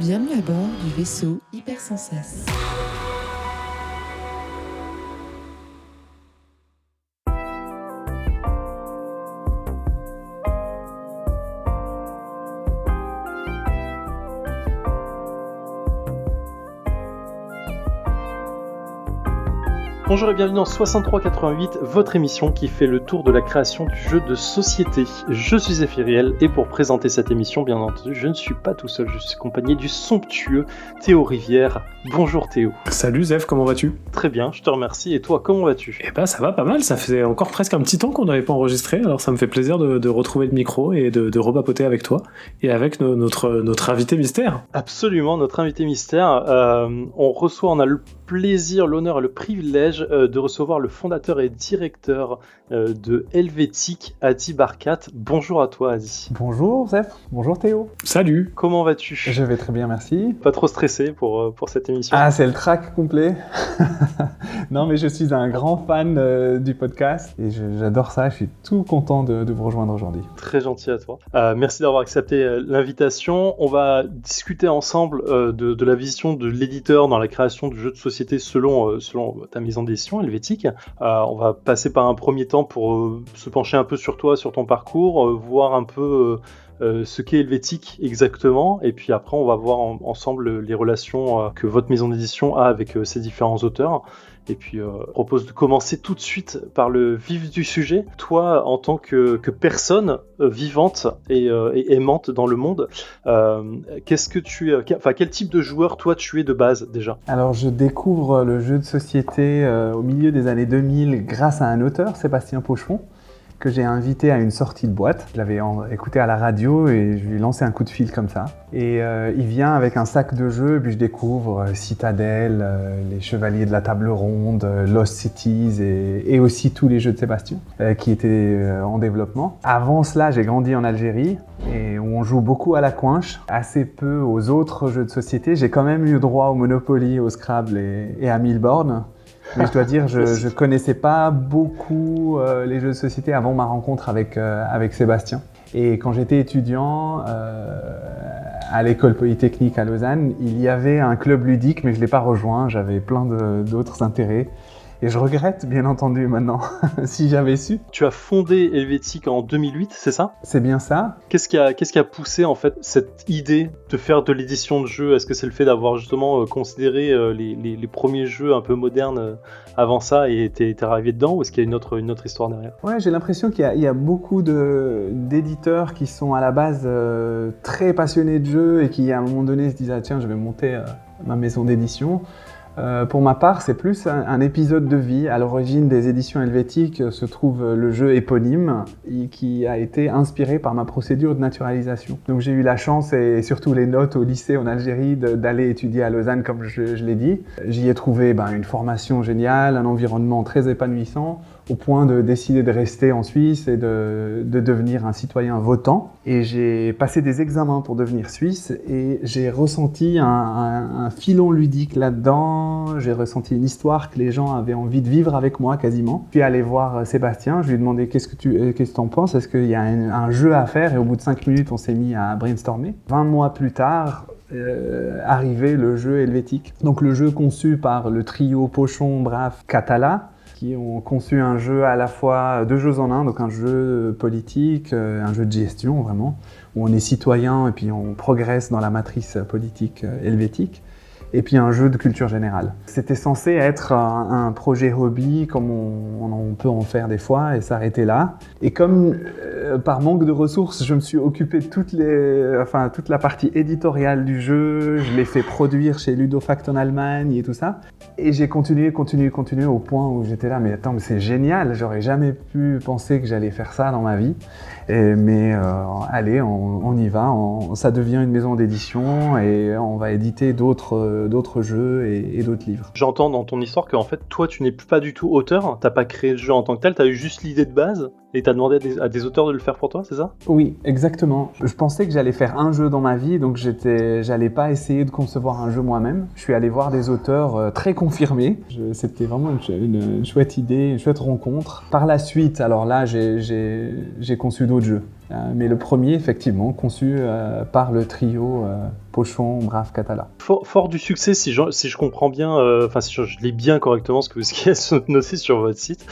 Bienvenue à bord du vaisseau Hypersensas. Bonjour et bienvenue dans 6388, votre émission qui fait le tour de la création du jeu de société. Je suis Zéphiriel et pour présenter cette émission, bien entendu, je ne suis pas tout seul, je suis accompagné du somptueux Théo Rivière. Bonjour Théo. Salut Zef, comment vas-tu ? Très bien, je te remercie. Et toi, comment vas-tu ? Eh ben ça va pas mal, ça fait encore presque un petit temps qu'on n'avait pas enregistré, alors ça me fait plaisir de retrouver le micro et de repapoter avec toi et avec notre invité mystère. Absolument, notre invité mystère. On a le plaisir, l'honneur et le privilège de recevoir le fondateur et directeur de Helvétique, Adi Barkat. Bonjour à toi Adi. Bonjour Zef, bonjour Théo. Salut. Comment vas-tu ? Je vais très bien, merci. Pas trop stressé pour cette émission ? Ah, c'est le track complet. Non, mais je suis un grand fan du podcast et j'adore ça, je suis tout content de vous rejoindre aujourd'hui. Très gentil à toi. Merci d'avoir accepté l'invitation. On va discuter ensemble de la vision de l'éditeur dans la création du jeu de société selon ta maison d'édition, Helvétique. On va passer par un premier temps pour se pencher un peu sur toi, sur ton parcours, voir un peu ce qu'est Helvétique exactement, et puis après on va voir ensemble les relations que votre maison d'édition a avec ces différents auteurs. Et puis, je propose de commencer tout de suite par le vif du sujet. Toi, en tant que personne vivante et aimante dans le monde, quel type de joueur, toi, tu es de base, déjà ? Alors, je découvre le jeu de société au milieu des années 2000 grâce à un auteur, Sébastien Pochon, que j'ai invité à une sortie de boîte. Je l'avais écouté à la radio et je lui ai lancé un coup de fil comme ça. Et il vient avec un sac de jeux, puis je découvre Citadel, les Chevaliers de la Table Ronde, Lost Cities et aussi tous les jeux de Sébastien qui étaient en développement. Avant cela, j'ai grandi en Algérie et où on joue beaucoup à la coinche, assez peu aux autres jeux de société. J'ai quand même eu droit au Monopoly, au Scrabble et à Milborn. Mais je dois dire, je ne connaissais pas beaucoup les jeux de société avant ma rencontre avec Sébastien. Et quand j'étais étudiant à l'école polytechnique à Lausanne, il y avait un club ludique, mais je ne l'ai pas rejoint, j'avais plein d'autres intérêts. Et je regrette, bien entendu, maintenant, si j'avais su. Tu as fondé Helvétique en 2008, c'est ça ? C'est bien ça. Qu'est-ce qui a poussé, en fait, cette idée de faire de l'édition de jeux ? Est-ce que c'est le fait d'avoir justement considéré les premiers jeux un peu modernes avant ça et t'es arrivé dedans, ou est-ce qu'il y a une autre histoire derrière ? Ouais, j'ai l'impression qu'il y a beaucoup d'éditeurs qui sont à la base très passionnés de jeux et qui, à un moment donné, se disent « Ah tiens, je vais monter ma maison d'édition ». Pour ma part, c'est plus un épisode de vie. À l'origine des éditions Helvétiques se trouve le jeu éponyme qui a été inspiré par ma procédure de naturalisation. Donc j'ai eu la chance et surtout les notes au lycée en Algérie d'aller étudier à Lausanne comme je l'ai dit. J'y ai trouvé une formation géniale, un environnement très épanouissant, au point de décider de rester en Suisse et de devenir un citoyen votant. Et j'ai passé des examens pour devenir suisse et j'ai ressenti un filon ludique là-dedans. J'ai ressenti une histoire que les gens avaient envie de vivre avec moi quasiment. Puis allé voir Sébastien, je lui ai demandé qu'est-ce que tu en penses ? Est-ce qu'il y a un jeu à faire ? Et au bout de 5 minutes, on s'est mis à brainstormer. 20 mois plus tard, arrivait le jeu Helvétique. Donc le jeu conçu par le trio Pochon, Braf, Catala, qui ont conçu un jeu à la fois 2 jeux en un, donc un jeu politique, un jeu de gestion vraiment, où on est citoyen et puis on progresse dans la matrice politique helvétique, et puis un jeu de culture générale. C'était censé être un projet hobby comme on peut en faire des fois et s'arrêter là. Et comme par manque de ressources, je me suis occupé de toute la partie éditoriale du jeu, je l'ai fait produire chez Ludofact en Allemagne et tout ça. Et j'ai continué au point où j'étais là, mais attends, mais c'est génial, j'aurais jamais pu penser que j'allais faire ça dans ma vie. Mais allez, on y va, ça devient une maison d'édition et on va éditer d'autres jeux et d'autres livres. J'entends dans ton histoire qu'en fait, toi, tu n'es pas du tout auteur, t'as pas créé le jeu en tant que tel, t'as eu juste l'idée de base et t'as demandé à des auteurs de le faire pour toi, c'est ça ? Oui, exactement. Je pensais que j'allais faire un jeu dans ma vie, donc j'allais pas essayer de concevoir un jeu moi-même. Je suis allé voir des auteurs très confirmés. C'était vraiment une chouette idée, une chouette rencontre. Par la suite, alors là, j'ai conçu d'autres jeux. Mais le premier, effectivement, conçu par le trio Pochon, Brave, Catala. Fort du succès, si je comprends bien, si je lis bien correctement ce qui est noté sur votre site,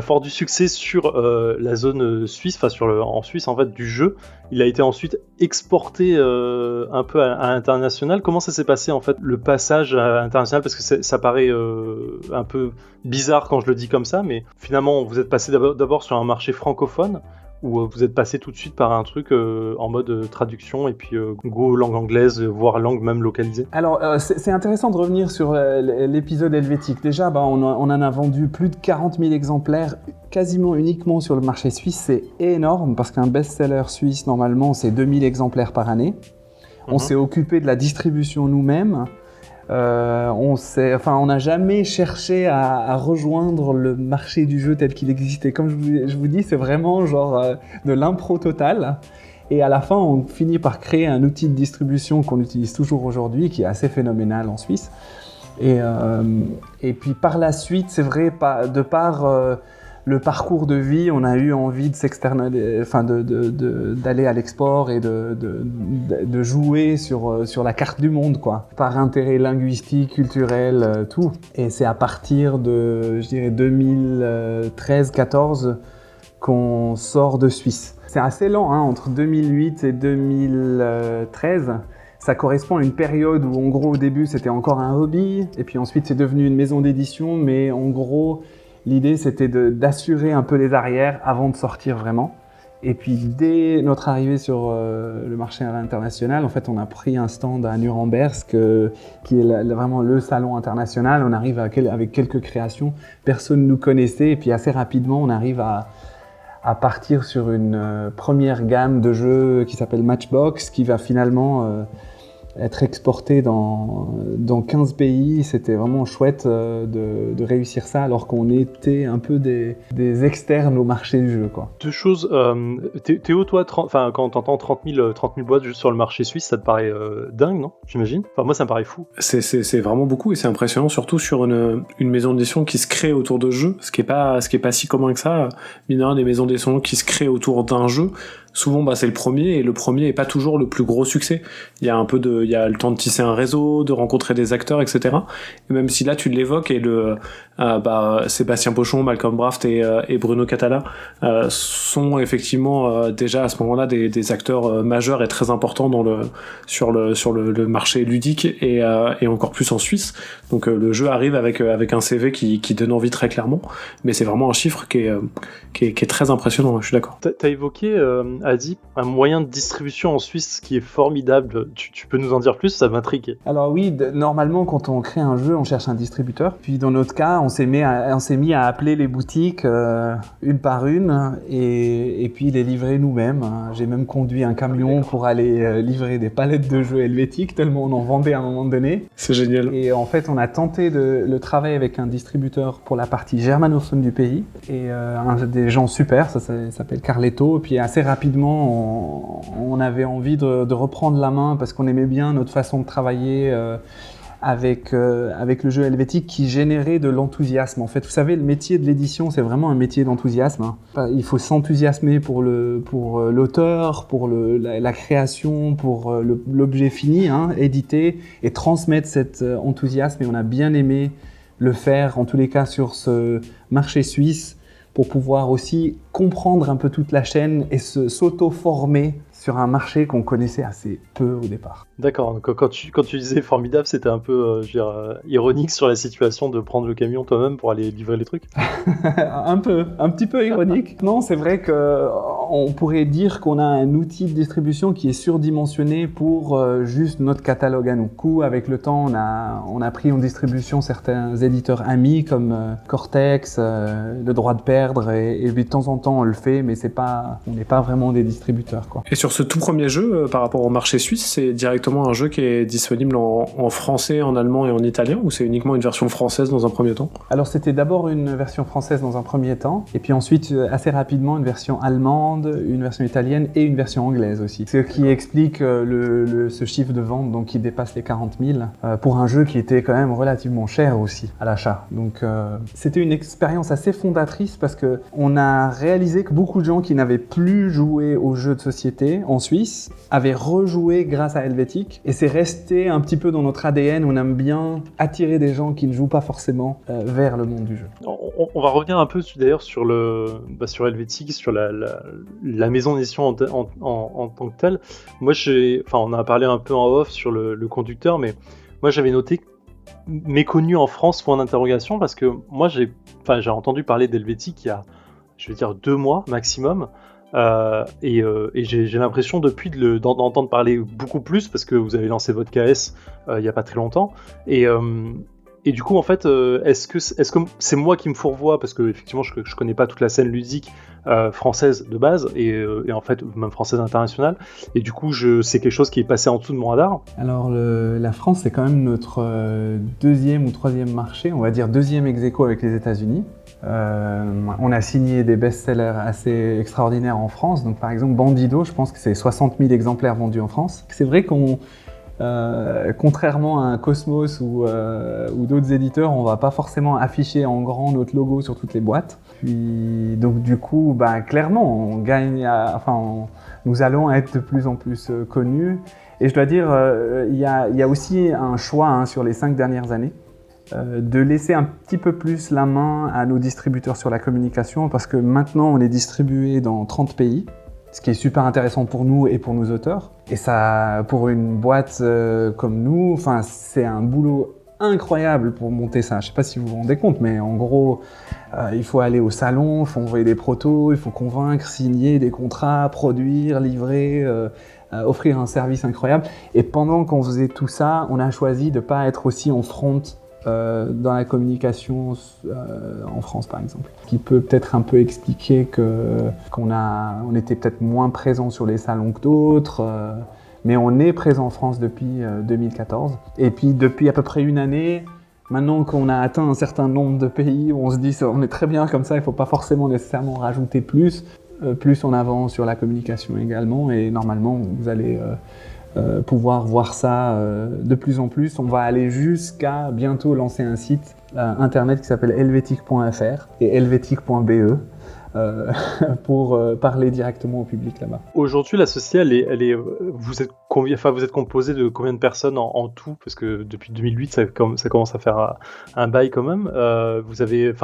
fort du succès sur la zone suisse, en Suisse en fait du jeu, il a été ensuite exporté un peu à l'international. Comment ça s'est passé en fait le passage à l'international, parce que ça paraît un peu bizarre quand je le dis comme ça, mais finalement vous êtes passé d'abord sur un marché francophone, ou vous êtes passé tout de suite par un truc en mode traduction et puis go langue anglaise, voire langue même localisée? Alors, c'est intéressant de revenir sur l'épisode helvétique. Déjà, on en a vendu plus de 40 000 exemplaires, quasiment uniquement sur le marché suisse. C'est énorme, parce qu'un best-seller suisse, normalement, c'est 2000 exemplaires par année. On s'est occupé de la distribution nous-mêmes. On n'a jamais cherché à rejoindre le marché du jeu tel qu'il existait. Comme je vous dis, c'est vraiment de l'impro total. Et à la fin, on finit par créer un outil de distribution qu'on utilise toujours aujourd'hui, qui est assez phénoménal en Suisse. Et puis par la suite, c'est vrai, de par le parcours de vie, on a eu envie d'aller à l'export et de jouer sur la carte du monde, quoi, par intérêt linguistique, culturel, tout. Et c'est à partir de, je dirais, 2013-14 qu'on sort de Suisse. C'est assez lent, hein, entre 2008 et 2013. Ça correspond à une période où, en gros, au début, c'était encore un hobby, et puis ensuite, c'est devenu une maison d'édition, mais en gros, l'idée, c'était d'assurer un peu les arrières avant de sortir vraiment. Et puis, dès notre arrivée sur le marché international, en fait, on a pris un stand à Nuremberg, qui est vraiment le salon international. On arrive avec quelques créations. Personne ne nous connaissait. Et puis, assez rapidement, on arrive à partir sur une première gamme de jeux qui s'appelle Matchbox, qui va finalement être exporté dans 15 pays. C'était vraiment chouette de réussir ça, alors qu'on était un peu des externes au marché du jeu, quoi. Deux choses. Théo, toi, quand t'entends 30 000 boîtes juste sur le marché suisse, ça te paraît dingue, non? J'imagine. Enfin, moi, ça me paraît fou. C'est vraiment beaucoup, et c'est impressionnant, surtout sur une maison d'édition qui se crée autour de jeux, ce qui est pas si commun que ça. Mine de rien, des maisons d'édition qui se créent autour d'un jeu, souvent c'est le premier, et le premier est pas toujours le plus gros succès. Il y a le temps de tisser un réseau, de rencontrer des acteurs, etc. Et même si là tu l'évoques, et Sébastien Pochon, Malcolm Braft et Bruno Catala sont effectivement déjà à ce moment-là des acteurs majeurs et très importants sur le marché ludique, et encore plus en Suisse. Donc le jeu arrive avec un CV qui donne envie très clairement, mais c'est vraiment un chiffre qui est très impressionnant, je suis d'accord. T'as évoqué, Adi, un moyen de distribution en Suisse qui est formidable. Tu peux nous en dire plus? Ça m'intrigue. Alors oui, normalement, quand on crée un jeu, on cherche un distributeur. Puis dans notre cas, on s'est mis à appeler les boutiques une par une, et puis les livrer nous-mêmes. J'ai même conduit un camion pour aller livrer des palettes de jeux helvétiques, tellement on en vendait à un moment donné. C'est génial. Et en fait, on a tenté le travail avec un distributeur pour la partie germanophone du pays, et des gens super, ça s'appelle Carletto. Et puis assez rapidement, on avait envie de reprendre la main, parce qu'on aimait bien notre façon de travailler avec le jeu helvétique, qui générait de l'enthousiasme. En fait, vous savez, le métier de l'édition, c'est vraiment un métier d'enthousiasme, hein. Il faut s'enthousiasmer pour l'auteur, pour la création, pour l'objet fini, hein, édité, et transmettre cet enthousiasme. Et on a bien aimé le faire, en tous les cas, sur ce marché suisse, pour pouvoir aussi comprendre un peu toute la chaîne et s'auto-former sur un marché qu'on connaissait assez peu au départ. D'accord, donc quand tu disais formidable, c'était un peu ironique sur la situation de prendre le camion toi-même pour aller livrer les trucs? Un petit peu ironique. Non, c'est vrai qu'on pourrait dire qu'on a un outil de distribution qui est surdimensionné pour juste notre catalogue à nous. Du coup, avec le temps, on a pris en distribution certains éditeurs amis comme Cortex, Le Droit de Perdre, et de temps en temps on le fait, mais on n'est pas vraiment des distributeurs, quoi. Et sur ce tout premier jeu, par rapport au marché suisse, c'est directement un jeu qui est disponible en français, en allemand et en italien, ou c'est uniquement une version française dans un premier temps? Alors c'était d'abord une version française dans un premier temps, et puis ensuite assez rapidement une version allemande, allemande, une version italienne et une version anglaise aussi. Ce qui explique ce chiffre de vente donc, qui dépasse les 40 000 pour un jeu qui était quand même relativement cher aussi à l'achat. Donc c'était une expérience assez fondatrice parce qu'on a réalisé que beaucoup de gens qui n'avaient plus joué aux jeux de société en Suisse avaient rejoué grâce à Helvétique et c'est resté un petit peu dans notre ADN. On aime bien attirer des gens qui ne jouent pas forcément vers le monde du jeu. On va revenir un peu d'ailleurs sur Helvétique, sur la maison d'édition en tant que telle. Moi, on a parlé un peu en off sur le conducteur, mais moi j'avais noté méconnu en France point d'interrogation parce que moi j'ai entendu parler d'Helvétique il y a, je vais dire 2 mois maximum. Et j'ai l'impression depuis d'entendre parler beaucoup plus parce que vous avez lancé votre KS il y a pas très longtemps et du coup en fait est-ce que c'est moi qui me fourvoie parce que effectivement je connais pas toute la scène ludique française de base et en fait même française internationale et du coup c'est quelque chose qui est passé en dessous de mon radar. Alors la France c'est quand même notre deuxième ou troisième marché, on va dire deuxième ex-aequo avec les États-Unis. On a signé des best-sellers assez extraordinaires en France. Donc, par exemple, Bandido, je pense que c'est 60 000 exemplaires vendus en France. C'est vrai qu'on, contrairement à un Cosmos ou d'autres éditeurs, on ne va pas forcément afficher en grand notre logo sur toutes les boîtes. Puis, donc, du coup, clairement, on gagne. Nous allons être de plus en plus connus. Et je dois dire, il y a aussi un choix sur les 5 dernières années. De laisser un petit peu plus la main à nos distributeurs sur la communication parce que maintenant on est distribué dans 30 pays, ce qui est super intéressant pour nous et pour nos auteurs. Et ça, pour une boîte comme nous, c'est un boulot incroyable pour monter ça. Je ne sais pas si vous vous rendez compte, mais en gros, il faut aller au salon, il faut envoyer des protos, il faut convaincre, signer des contrats, produire, livrer, offrir un service incroyable. Et pendant qu'on faisait tout ça, on a choisi de ne pas être aussi en front dans la communication en France par exemple. Ce qui peut peut-être un peu expliquer qu'on était peut-être moins présent sur les salons que d'autres, mais on est présent en France depuis 2014. Et puis depuis à peu près une année, maintenant qu'on a atteint un certain nombre de pays, on se dit on est très bien comme ça, il ne faut pas forcément nécessairement rajouter plus on avance sur la communication également et normalement vous allez pouvoir voir ça de plus en plus. On va aller jusqu'à bientôt lancer un site internet qui s'appelle helvetic.fr et helvetic.be pour parler directement au public là-bas. Aujourd'hui, la société, vous êtes composé de combien de personnes en tout? Parce que depuis 2008, ça commence à faire un bail quand même. Vous avez,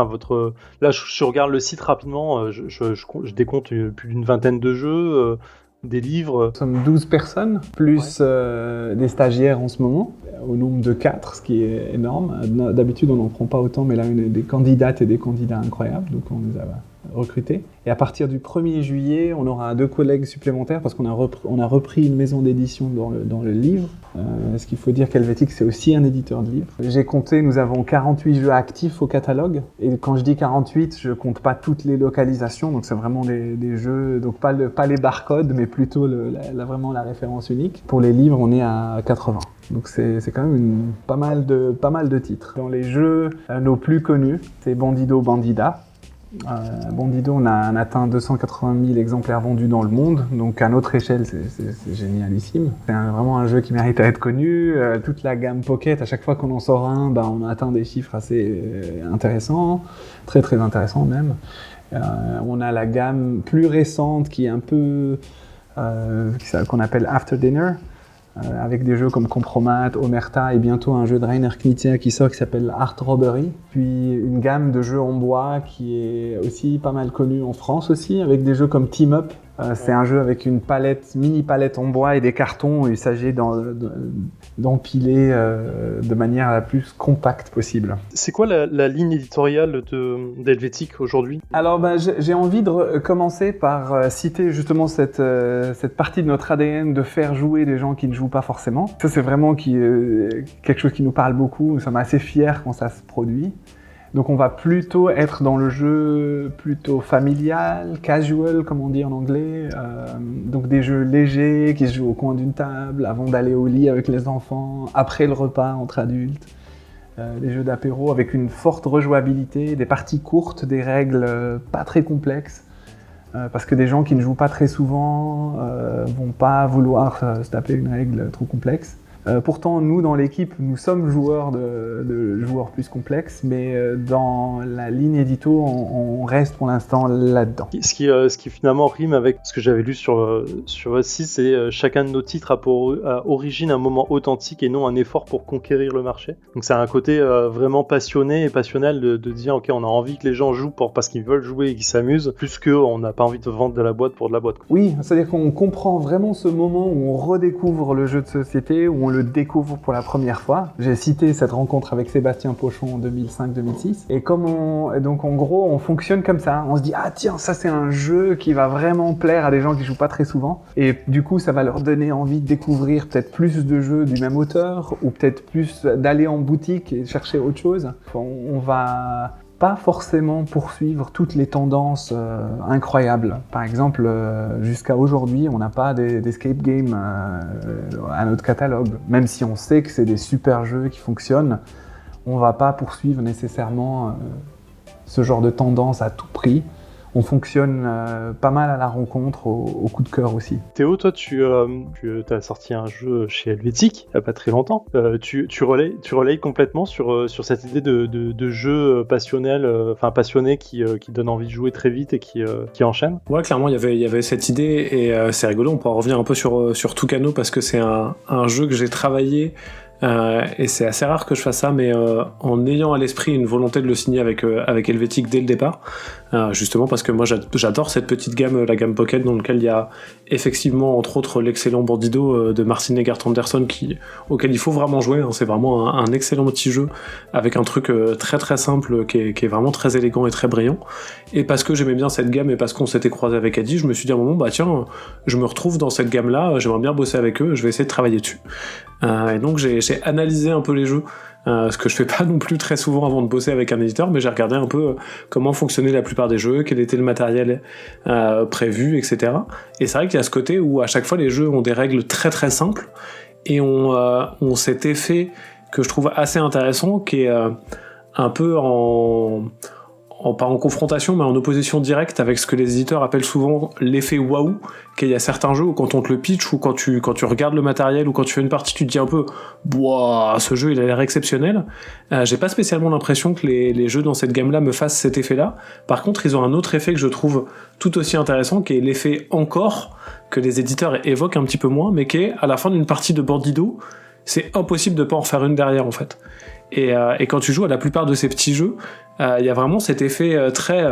là, je regarde le site rapidement. Je décompte plus d'une vingtaine de jeux. Des livres. Nous sommes 12 personnes, plus des stagiaires en ce moment, au nombre de 4, ce qui est énorme. D'habitude, on n'en prend pas autant, mais là, on a des candidates et des candidats incroyables, donc on les a recrutés. Et à partir du 1er juillet, on aura 2 collègues supplémentaires parce qu'on a repris une maison d'édition dans le livre. Ce qu'il faut dire qu'Helvétique, c'est aussi un éditeur de livres. J'ai compté, nous avons 48 jeux actifs au catalogue. Et quand je dis 48, je compte pas toutes les localisations. Donc c'est vraiment des jeux, donc pas les barcodes, mais plutôt vraiment la référence unique. Pour les livres, on est à 80. Donc c'est quand même pas mal de titres. Dans les jeux, nos plus connus, c'est Bandido, Bandida. Bandido, on a atteint 280 000 exemplaires vendus dans le monde, donc à notre échelle, c'est génialissime. C'est vraiment un jeu qui mérite à être connu. Toute la gamme Pocket, à chaque fois qu'on en sort un, on atteint des chiffres assez intéressants, très très intéressants même. On a la gamme plus récente qui est un peu qu'on appelle After Dinner. Avec des jeux comme Compromat, Omerta et bientôt un jeu de Rainer Knizia qui sort qui s'appelle Art Robbery. Puis une gamme de jeux en bois qui est aussi pas mal connue en France aussi, avec des jeux comme Team Up. C'est un jeu avec une mini palette en bois et des cartons. Il s'agit d'empiler de manière la plus compacte possible. C'est quoi la ligne éditoriale d'Helvétique aujourd'hui? Alors j'ai envie de commencer par citer justement cette partie de notre ADN de faire jouer des gens qui ne jouent pas forcément. Ça c'est vraiment quelque chose qui nous parle beaucoup. Nous sommes assez fiers quand ça se produit. Donc on va plutôt être dans le jeu plutôt familial, casual comme on dit en anglais, donc des jeux légers qui se jouent au coin d'une table, avant d'aller au lit avec les enfants, après le repas entre adultes, des jeux d'apéro avec une forte rejouabilité, des parties courtes, des règles pas très complexes, parce que des gens qui ne jouent pas très souvent vont pas vouloir se taper une règle trop complexe. Pourtant, nous, dans l'équipe, nous sommes joueurs de joueurs plus complexes, mais dans la ligne édito, on reste pour l'instant là-dedans. Ce qui finalement rime avec ce que j'avais lu sur votre site, c'est chacun de nos titres a pour origine un moment authentique et non un effort pour conquérir le marché. Donc c'est un côté vraiment passionné et passionnel de dire ok, on a envie que les gens jouent parce qu'ils veulent jouer et qu'ils s'amusent, plus qu'on n'a pas envie de vendre de la boîte pour de la boîte. Oui, c'est-à-dire qu'on comprend vraiment ce moment où on redécouvre le jeu de société, où on le découvre pour la première fois. J'ai cité cette rencontre avec Sébastien Pochon en 2005-2006. Et donc en gros, on fonctionne comme ça. On se dit, ah tiens, ça c'est un jeu qui va vraiment plaire à des gens qui jouent pas très souvent. Et du coup, ça va leur donner envie de découvrir peut-être plus de jeux du même auteur, ou peut-être plus d'aller en boutique et chercher autre chose. On va pas forcément poursuivre toutes les tendances incroyables. Par exemple, jusqu'à aujourd'hui, on n'a pas d'escape game à notre catalogue. Même si on sait que c'est des super jeux qui fonctionnent, on va pas poursuivre nécessairement ce genre de tendance à tout prix. On fonctionne pas mal à la rencontre, au coup de cœur aussi. Théo, toi, tu as sorti un jeu chez Helvétique il n'y a pas très longtemps. Tu relayes complètement sur cette idée de jeu passionné qui donne envie de jouer très vite et qui enchaîne. Ouais, clairement, il y avait cette idée et c'est rigolo. On pourra revenir un peu sur Tucano parce que c'est un jeu que j'ai travaillé. Et c'est assez rare que je fasse ça, mais en ayant à l'esprit une volonté de le signer avec Helvétique dès le départ, justement parce que moi j'adore cette petite gamme, la gamme Pocket, dans laquelle il y a effectivement entre autres l'excellent Bandido de Martin Egert Anderson auquel il faut vraiment jouer, hein. C'est vraiment un excellent petit jeu avec un truc très très simple qui est vraiment très élégant et très brillant. Et parce que j'aimais bien cette gamme et parce qu'on s'était croisé avec Adi, je me suis dit à un moment, bah tiens, je me retrouve dans cette gamme là, j'aimerais bien bosser avec eux, je vais essayer de travailler dessus. Et donc j'ai analysé un peu les jeux, ce que je fais pas non plus très souvent avant de bosser avec un éditeur, mais j'ai regardé un peu comment fonctionnaient la plupart des jeux, quel était le matériel prévu, etc. Et c'est vrai qu'il y a ce côté où à chaque fois les jeux ont des règles très très simples et ont cet effet que je trouve assez intéressant, qui est un peu pas en confrontation, mais en opposition directe avec ce que les éditeurs appellent souvent l'effet waouh, qu'il y a certains jeux où quand on te le pitch, ou quand tu regardes le matériel, ou quand tu fais une partie, tu te dis un peu « ce jeu il a l'air exceptionnel ». J'ai pas spécialement l'impression que les jeux dans cette gamme-là me fassent cet effet-là. Par contre, ils ont un autre effet que je trouve tout aussi intéressant, qui est l'effet « encore », que les éditeurs évoquent un petit peu moins, mais qui est à la fin d'une partie de Bandido, c'est impossible de pas en refaire une derrière en fait. Et quand tu joues à la plupart de ces petits jeux, il y a vraiment cet effet très...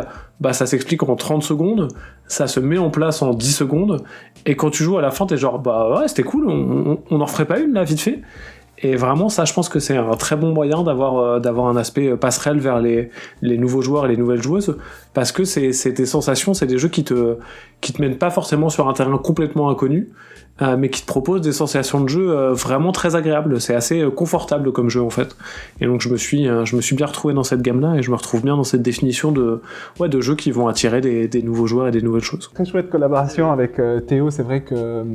ça s'explique en 30 secondes, ça se met en place en 10 secondes, et quand tu joues à la fin, t'es genre, ouais, c'était cool, on en referait pas une là, vite fait. Et vraiment, ça, je pense que c'est un très bon moyen d'avoir un aspect passerelle vers les nouveaux joueurs et les nouvelles joueuses, parce que c'est des sensations, c'est des jeux qui te mènent pas forcément sur un terrain complètement inconnu, mais qui te proposent des sensations de jeu vraiment très agréables. C'est assez confortable comme jeu en fait. Et donc je me suis bien retrouvé dans cette gamme-là, et je me retrouve bien dans cette définition de jeux qui vont attirer des nouveaux joueurs et des nouvelles choses. Très chouette collaboration avec Théo. C'est vrai que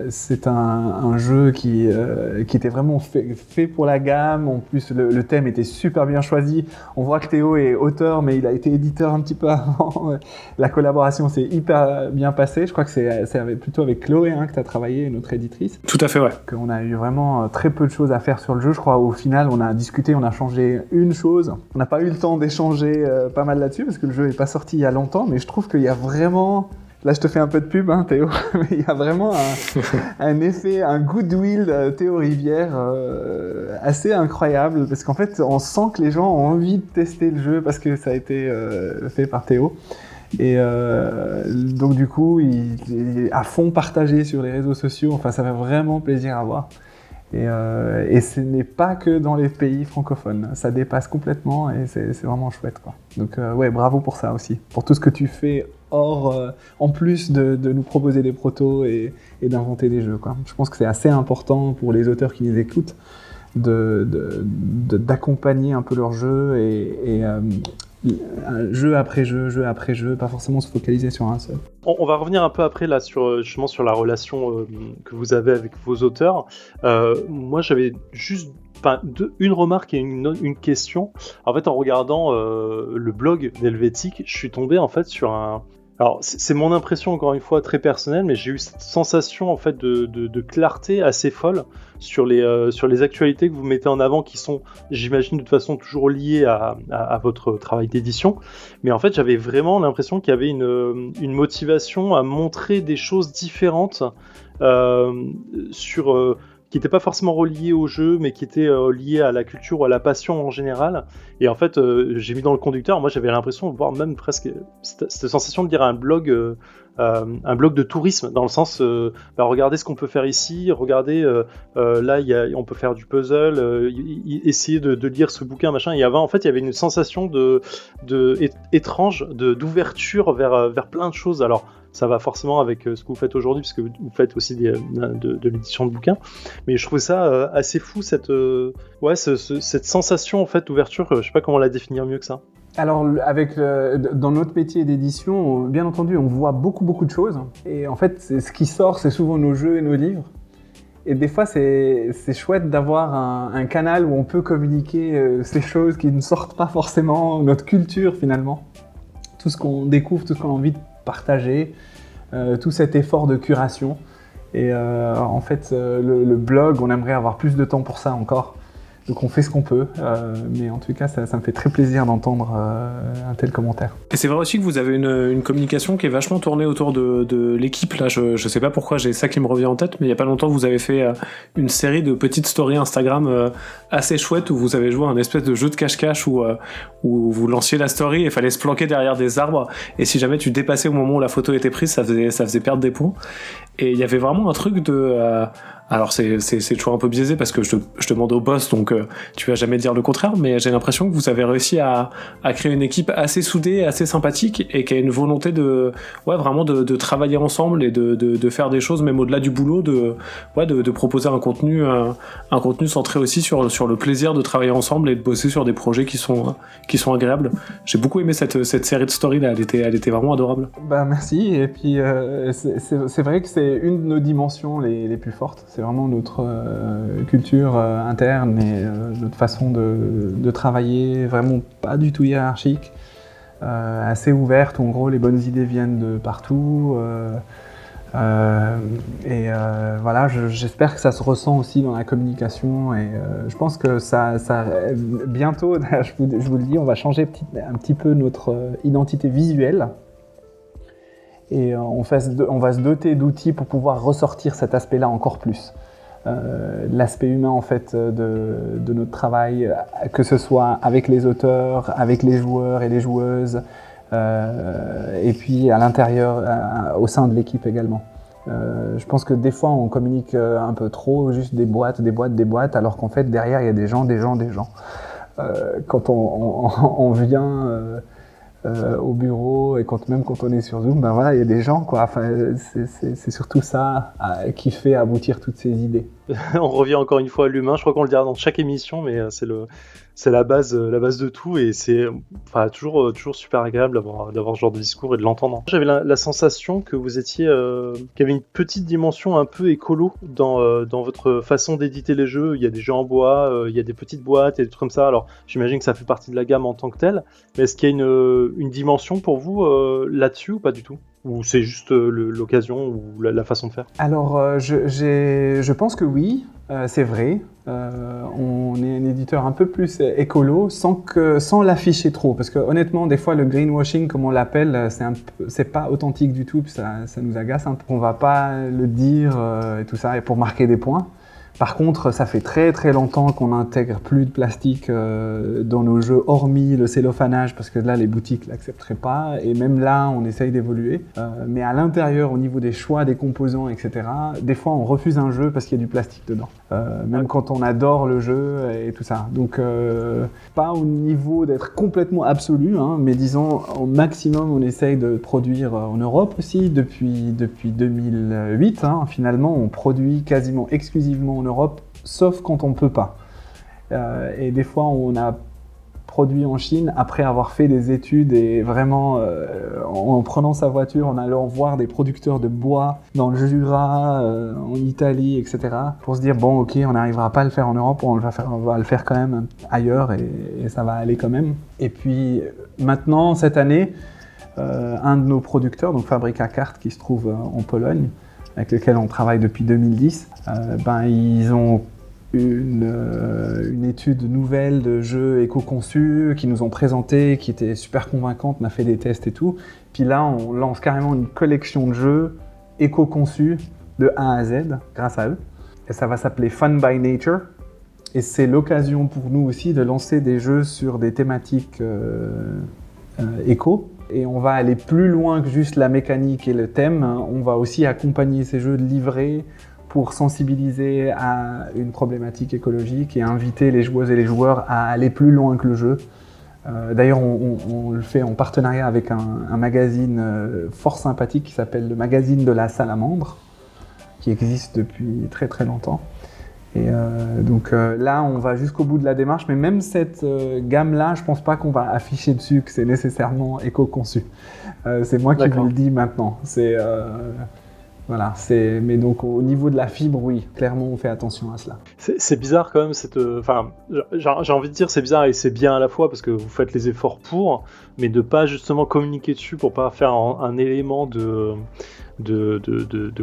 c'est un jeu qui était vraiment fait pour la gamme. En plus, le thème était super bien choisi. On voit que Théo est auteur, mais il a été éditeur un petit peu avant. La collaboration s'est hyper bien passée. Je crois que c'est plutôt avec Chloé que tu as travaillé, notre éditrice. Tout à fait, ouais. Qu'on a eu vraiment très peu de choses à faire sur le jeu. Je crois au final, on a discuté, on a changé une chose. On n'a pas eu le temps d'échanger pas mal là-dessus, parce que le jeu n'est pas sorti il y a longtemps, mais je trouve qu'il y a vraiment... Là, je te fais un peu de pub, Théo, mais il y a vraiment un effet, un goodwill Théo Rivière assez incroyable, parce qu'en fait, on sent que les gens ont envie de tester le jeu parce que ça a été fait par Théo. Et donc, du coup, il est à fond partagé sur les réseaux sociaux. Enfin, ça fait vraiment plaisir à voir. Et ce n'est pas que dans les pays francophones, ça dépasse complètement et c'est vraiment chouette, quoi. Donc ouais, bravo pour ça aussi, pour tout ce que tu fais en plus de nous proposer des protos et d'inventer des jeux, quoi. Je pense que c'est assez important pour les auteurs qui les écoutent d'accompagner un peu leur jeu et jeu après jeu, pas forcément se focaliser sur un seul. On va revenir un peu après là justement sur la relation que vous avez avec vos auteurs. Moi j'avais juste une remarque et une question. En fait, en regardant le blog d'Helvétique, je suis tombé en fait sur Alors, c'est mon impression, encore une fois, très personnelle, mais j'ai eu cette sensation, en fait, de clarté assez folle sur les actualités que vous mettez en avant, qui sont, j'imagine, de toute façon, toujours liées à votre travail d'édition. Mais en fait, j'avais vraiment l'impression qu'il y avait une motivation à montrer des choses différentes qui n'étaient pas forcément reliées au jeu, mais qui étaient liées à la culture ou à la passion en général. Et en fait, j'ai mis dans le conducteur, moi j'avais l'impression de voir même presque cette sensation de dire un blog de tourisme, dans le sens, regardez ce qu'on peut faire ici, regardez, là on peut faire du puzzle, essayer de lire ce bouquin, machin. Et avant, en fait, il y avait une sensation étrange d'ouverture vers plein de choses. Alors, ça va forcément avec ce que vous faites aujourd'hui, puisque vous faites aussi de l'édition de bouquins. Mais je trouvais ça assez fou, cette sensation en fait d'ouverture. Je sais pas comment la définir mieux que ça. Alors, dans notre métier d'édition, bien entendu, on voit beaucoup de choses. Et en fait, ce qui sort, c'est souvent nos jeux et nos livres. Et des fois, c'est chouette d'avoir un canal où on peut communiquer ces choses qui ne sortent pas forcément, notre culture finalement. Tout ce qu'on découvre, tout ce qu'on a envie de partager, tout cet effort de curation. Et en fait, le blog, on aimerait avoir plus de temps pour ça encore. Donc on fait ce qu'on peut, mais en tout cas ça me fait très plaisir d'entendre un tel commentaire. Et c'est vrai aussi que vous avez une communication qui est vachement tournée autour de l'équipe. Là, je sais pas pourquoi j'ai ça qui me revient en tête, mais il y a pas longtemps vous avez fait une série de petites stories Instagram assez chouettes où vous avez joué un espèce de jeu de cache-cache où vous lanciez la story et il fallait se planquer derrière des arbres, et si jamais tu dépassais au moment où la photo était prise, ça faisait perdre des points. Et il y avait vraiment un truc alors c'est toujours un peu biaisé parce que je demande au boss, donc tu vas jamais dire le contraire, mais j'ai l'impression que vous avez réussi à créer une équipe assez soudée, assez sympathique, et qui a une volonté vraiment de travailler ensemble et de faire des choses même au-delà du boulot, de proposer un contenu centré aussi sur le plaisir de travailler ensemble et de bosser sur des projets qui sont agréables. J'ai beaucoup aimé cette série de stories là, elle était vraiment adorable. Bah merci, et puis c'est vrai que c'est une de nos dimensions les plus fortes. C'est vraiment notre culture interne et notre façon de travailler, vraiment pas du tout hiérarchique, assez ouverte, où en gros les bonnes idées viennent de partout. Voilà, j'espère que ça se ressent aussi dans la communication, et je pense que ça bientôt, je vous le dis, on va changer un petit peu notre identité visuelle. Et on va se doter d'outils pour pouvoir ressortir cet aspect-là encore plus. L'aspect humain en fait de notre travail, que ce soit avec les auteurs, avec les joueurs et les joueuses, et puis à l'intérieur, au sein de l'équipe également. Je pense que des fois on communique un peu trop, juste des boîtes, alors qu'en fait derrière il y a des gens. Quand on vient au bureau, et même quand on est sur Zoom, ben voilà, il y a des gens, quoi. Enfin, c'est surtout ça qui fait aboutir toutes ces idées. On revient encore une fois à l'humain, je crois qu'on le dira dans chaque émission, mais c'est la base de tout, et c'est toujours super agréable d'avoir ce genre de discours et de l'entendre. J'avais la sensation que vous étiez qu'il y avait une petite dimension un peu écolo dans votre façon d'éditer les jeux. Il y a des jeux en bois, il y a des petites boîtes et des trucs comme ça. Alors j'imagine que ça fait partie de la gamme en tant que telle, mais est-ce qu'il y a une dimension pour vous là-dessus ou pas du tout? Ou c'est juste l'occasion ou la façon de faire? Alors, je pense que oui, c'est vrai. On est un éditeur un peu plus écolo, sans l'afficher trop. Parce que honnêtement, des fois, le greenwashing, comme on l'appelle, c'est pas authentique du tout, puis ça nous agace un peu. On va pas le dire et tout ça, et pour marquer des points. Par contre, ça fait très très longtemps qu'on n'intègre plus de plastique dans nos jeux, hormis le cellophanage, parce que là, les boutiques ne l'accepteraient pas. Et même là, on essaye d'évoluer. Mais à l'intérieur, au niveau des choix des composants, etc., des fois, on refuse un jeu parce qu'il y a du plastique dedans. Même quand on adore le jeu et tout ça. Donc, pas au niveau d'être complètement absolu, hein, mais disons, au maximum, on essaye de produire en Europe aussi. Depuis 2008, hein, finalement, on produit quasiment exclusivement en Europe, sauf quand on ne peut pas. Et des fois, on a produit en Chine après avoir fait des études, et vraiment en prenant sa voiture, en allant voir des producteurs de bois dans le Jura, en Italie, etc. pour se dire, bon, ok, on n'arrivera pas à le faire en Europe, on va le faire quand même ailleurs, et ça va aller quand même. Et puis maintenant, cette année, un de nos producteurs, donc Fabryka Kart, qui se trouve en Pologne, avec lequel on travaille depuis 2010, ils ont une étude nouvelle de jeux éco-conçus qui nous ont présenté, qui était super convaincante, on a fait des tests et tout. Puis là, on lance carrément une collection de jeux éco-conçus de A à Z grâce à eux. Et ça va s'appeler Fun by Nature. Et c'est l'occasion pour nous aussi de lancer des jeux sur des thématiques éco. Et on va aller plus loin que juste la mécanique et le thème. On va aussi accompagner ces jeux de livrets pour sensibiliser à une problématique écologique et inviter les joueuses et les joueurs à aller plus loin que le jeu. D'ailleurs, on le fait en partenariat avec un magazine fort sympathique qui s'appelle le Magazine de la Salamandre, qui existe depuis très très longtemps. Et donc là, on va jusqu'au bout de la démarche, mais même cette gamme-là, je pense pas qu'on va afficher dessus que c'est nécessairement éco-conçu. C'est moi qui vous le dis maintenant. Voilà, mais donc au niveau de la fibre, oui, clairement on fait attention à cela. C'est bizarre quand même, j'ai envie de dire c'est bizarre et c'est bien à la fois parce que vous faites les efforts pour, mais de pas justement communiquer dessus pour pas faire un élément de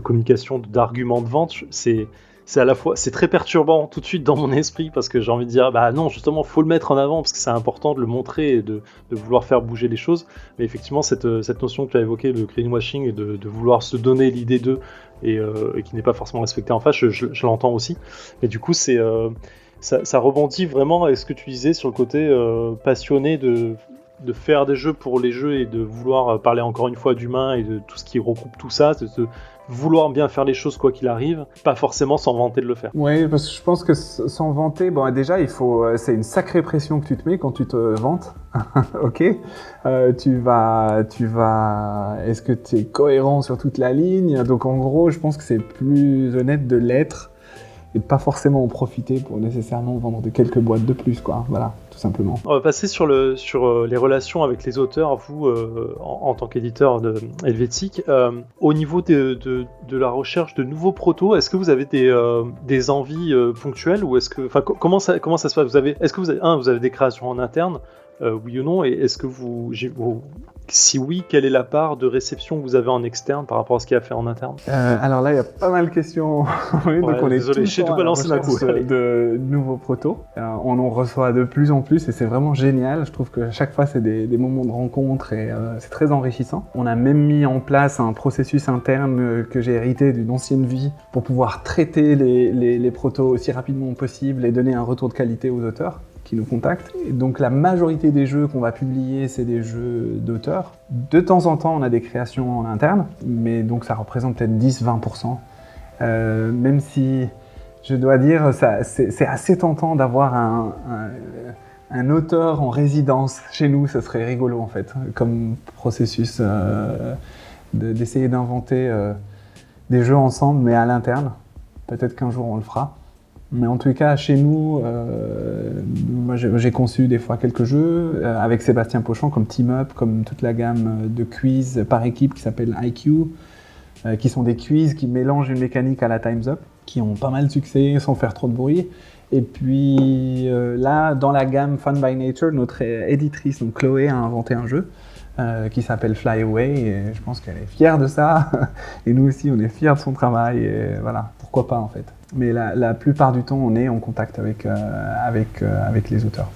communication, d'argument de vente, c'est à la fois, c'est très perturbant tout de suite dans mon esprit parce que j'ai envie de dire, bah non, justement, faut le mettre en avant parce que c'est important de le montrer et de vouloir faire bouger les choses. Mais effectivement, cette notion que tu as évoquée, le greenwashing et de vouloir se donner l'idée d'eux et qui n'est pas forcément respectée en face, je l'entends aussi. Mais du coup, ça rebondit vraiment à ce que tu disais sur le côté passionné de faire des jeux pour les jeux et de vouloir parler encore une fois d'humain et de tout ce qui regroupe tout ça, de vouloir bien faire les choses quoi qu'il arrive, pas forcément s'en vanter de le faire. Oui, parce que je pense que s'en vanter, bon déjà c'est une sacrée pression que tu te mets quand tu te vantes, ok. Tu vas, est-ce que tu es cohérent sur toute la ligne? Donc en gros, je pense que c'est plus honnête de l'être et de pas forcément en profiter pour nécessairement vendre quelques boîtes de plus, quoi. Voilà, tout simplement. On va passer sur les relations avec les auteurs, vous, en tant qu'éditeur helvétique. Au niveau de la recherche de nouveaux protos, est-ce que vous avez des envies ponctuelles ou est-ce que, comment ça se passe? Est-ce que vous avez des créations en interne, oui ou non, et est-ce que si oui, quelle est la part de réception que vous avez en externe par rapport à ce qu'il y a fait en interne? Alors là, il y a pas mal de questions. Oui, donc on est désolé, j'ai tout balancé d'un coup. De nouveaux protos. On en reçoit de plus en plus et c'est vraiment génial. Je trouve que chaque fois, c'est des moments de rencontre et c'est très enrichissant. On a même mis en place un processus interne que j'ai hérité d'une ancienne vie pour pouvoir traiter les protos aussi rapidement possible et donner un retour de qualité aux auteurs qui nous contactent. Et donc la majorité des jeux qu'on va publier, c'est des jeux d'auteurs. De temps en temps, on a des créations en interne, mais donc ça représente peut-être 10-20%. Même si, je dois dire, c'est assez tentant d'avoir un auteur en résidence chez nous, ça serait rigolo en fait, comme processus d'essayer d'inventer des jeux ensemble, mais à l'interne. Peut-être qu'un jour on le fera. Mais en tout cas, chez nous, moi j'ai conçu des fois quelques jeux avec Sébastien Pochon, comme Team Up, comme toute la gamme de quiz par équipe qui s'appelle IQ, qui sont des quiz qui mélangent une mécanique à la Time's Up, qui ont pas mal de succès sans faire trop de bruit. Et puis là, dans la gamme Fun by Nature, notre éditrice, donc Chloé, a inventé un jeu qui s'appelle Fly Away, et je pense qu'elle est fière de ça. Et nous aussi, on est fiers de son travail, et voilà, pourquoi pas en fait. Mais la plupart du temps, on est en contact avec les auteurs.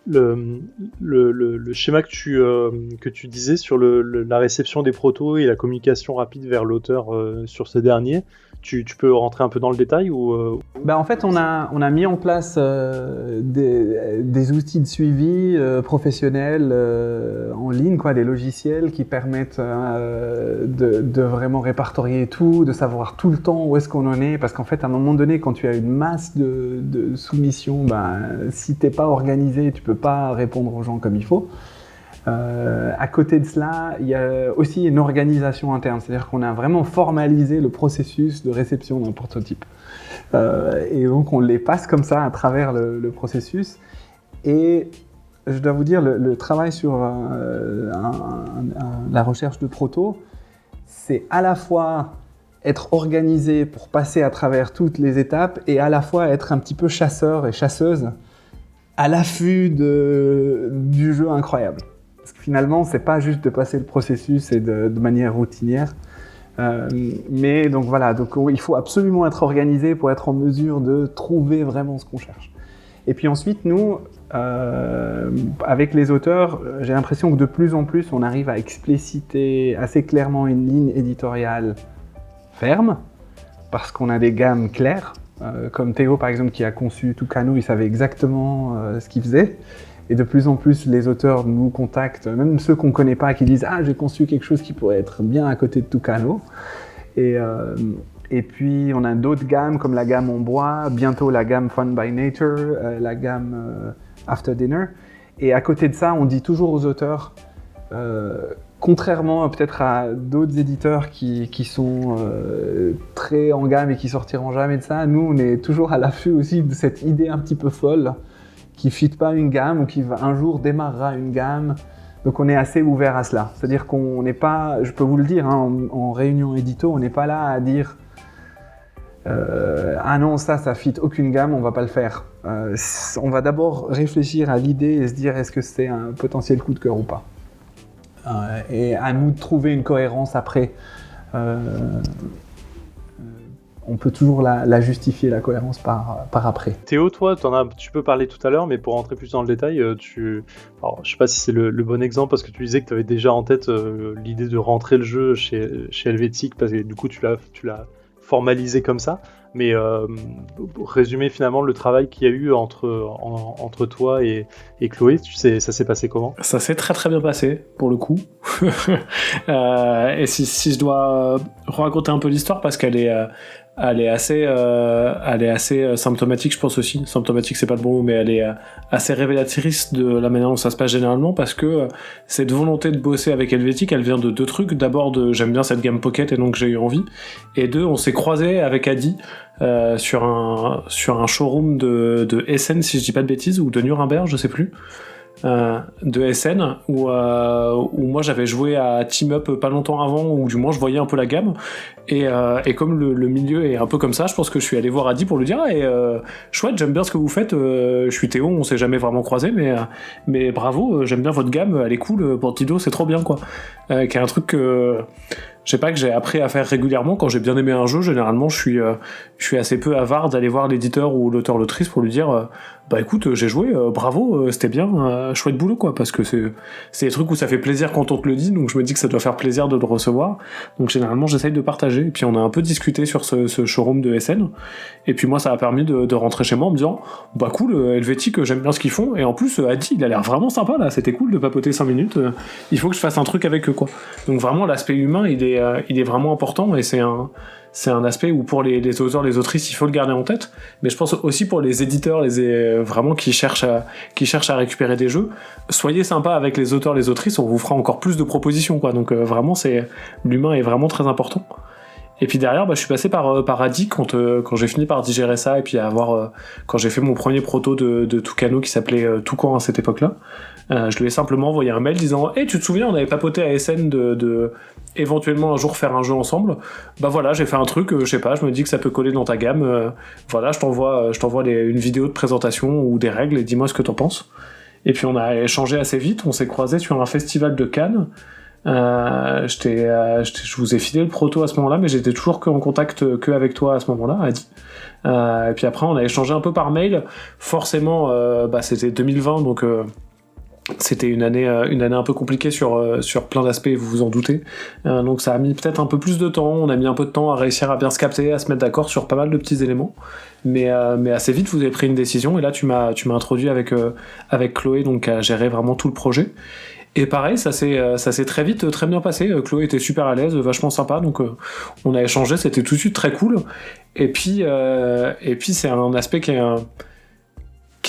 Le schéma que tu disais sur la réception des protos et la communication rapide vers l'auteur sur ce dernier, tu peux rentrer un peu dans le détail ou En fait, on a mis en place des outils de suivi professionnels en ligne, quoi, des logiciels qui permettent de vraiment répertorier tout, de savoir tout le temps où est-ce qu'on en est, parce qu'en fait, à un moment donné, quand tu as une masse de soumissions, si t'es pas organisé, tu peux pas répondre aux gens comme il faut. À côté de cela, il y a aussi une organisation interne, c'est-à-dire qu'on a vraiment formalisé le processus de réception d'un prototype. Et donc on les passe comme ça à travers le processus. Et je dois vous dire, le travail sur la recherche de proto, c'est à la fois être organisé pour passer à travers toutes les étapes et à la fois être un petit peu chasseur et chasseuse à l'affût du jeu incroyable. Parce que finalement, c'est pas juste de passer le processus et de manière routinière. Mais donc voilà, donc il faut absolument être organisé pour être en mesure de trouver vraiment ce qu'on cherche. Et puis ensuite, nous, avec les auteurs, j'ai l'impression que de plus en plus, on arrive à expliciter assez clairement une ligne éditoriale ferme, parce qu'on a des gammes claires. Comme Théo, par exemple, qui a conçu Tucano, il savait exactement ce qu'il faisait. Et de plus en plus, les auteurs nous contactent, même ceux qu'on ne connaît pas, qui disent « Ah, j'ai conçu quelque chose qui pourrait être bien à côté de Tucano ». Et puis, on a d'autres gammes, comme la gamme en bois, bientôt la gamme Fun by Nature, la gamme After Dinner. Et à côté de ça, on dit toujours aux auteurs, contrairement peut-être à d'autres éditeurs qui sont très en gamme et qui sortiront jamais de ça, nous, on est toujours à l'affût aussi de cette idée un petit peu folle qui ne fit pas une gamme ou qui un jour démarrera une gamme. Donc on est assez ouvert à cela. C'est-à-dire qu'on n'est pas, je peux vous le dire, hein, en réunion édito, on n'est pas là à dire ah non, ça fit aucune gamme, on ne va pas le faire. On va d'abord réfléchir à l'idée et se dire est-ce que c'est un potentiel coup de cœur ou pas. Et à nous de trouver une cohérence après. On peut toujours la justifier, la cohérence par après. Théo, toi, tu peux parler tout à l'heure, mais pour rentrer plus dans le détail, alors, je ne sais pas si c'est le bon exemple, parce que tu disais que tu avais déjà en tête l'idée de rentrer le jeu chez Helvétique, parce que du coup, tu l'as formalisé comme ça. Mais résumer finalement le travail qu'il y a eu entre toi et Chloé, ça s'est passé comment ? Ça s'est très très bien passé, pour le coup. Et si je dois raconter un peu l'histoire, parce qu'elle est assez symptomatique, je pense aussi. Symptomatique, c'est pas le bon mot, mais elle est assez révélatrice de la manière dont ça se passe généralement, parce que cette volonté de bosser avec Helvétique, elle vient de deux trucs. D'abord, j'aime bien cette gamme Pocket et donc j'ai eu envie. Et deux, on s'est croisés avec Adi sur un showroom de Essen, si je dis pas de bêtises, ou de Nuremberg, je sais plus. De Essen où moi j'avais joué à Team Up pas longtemps avant, ou du moins je voyais un peu la gamme et comme le milieu est un peu comme ça, je pense que je suis allé voir Adi pour lui dire chouette, j'aime bien ce que vous faites, je suis Théo, on s'est jamais vraiment croisé, mais bravo, j'aime bien votre gamme, elle est cool, Bandido c'est trop bien quoi, qui est un truc que je sais pas, que j'ai appris à faire régulièrement. Quand j'ai bien aimé un jeu, généralement je suis assez peu avare d'aller voir l'éditeur ou l'auteur-l'autrice pour lui dire bah écoute, j'ai joué, bravo, c'était bien, chouette boulot quoi, parce que c'est des trucs où ça fait plaisir quand on te le dit, donc je me dis que ça doit faire plaisir de le recevoir, donc généralement j'essaye de partager. Et puis on a un peu discuté sur ce showroom de SN, et puis moi ça m'a permis de rentrer chez moi en me disant bah cool, Helvétique, j'aime bien ce qu'ils font, et en plus Adi il a l'air vraiment sympa là, c'était cool de papoter 5 minutes, il faut que je fasse un truc avec eux quoi. Donc vraiment l'aspect humain il est vraiment important, et c'est un aspect où pour les auteurs, les autrices, il faut le garder en tête, mais je pense aussi pour les éditeurs, vraiment qui cherchent à récupérer des jeux, soyez sympa avec les auteurs, les autrices, on vous fera encore plus de propositions quoi. Donc vraiment l'humain est vraiment très important. Et puis derrière, je suis passé par Adi quand j'ai fini par digérer ça, et puis quand j'ai fait mon premier proto de Tucano qui s'appelait Toucan à cette époque-là, je lui ai simplement envoyé un mail disant « Hey, tu te souviens, on avait papoté à SN de éventuellement un jour faire un jeu ensemble. Bah voilà, j'ai fait un truc, je sais pas, je me dis que ça peut coller dans ta gamme. Voilà, je t'envoie une vidéo de présentation ou des règles et dis-moi ce que t'en penses. » Et puis on a échangé assez vite, on s'est croisés sur un festival de Cannes. Je vous ai filé le proto à ce moment-là, mais j'étais toujours en contact que avec toi à ce moment-là, Adi. Et puis après, on a échangé un peu par mail. Forcément, c'était 2020, donc c'était une année un peu compliquée sur plein d'aspects, vous vous en doutez. Donc ça a mis peut-être un peu plus de temps. On a mis un peu de temps à réussir à bien se capter, à se mettre d'accord sur pas mal de petits éléments. Mais assez vite, vous avez pris une décision. Et là, tu m'as introduit avec Chloé, donc à gérer vraiment tout le projet. Et pareil, ça s'est très vite, très bien passé. Chloé était super à l'aise, vachement sympa, donc on a échangé, c'était tout de suite très cool. Et puis c'est un aspect qui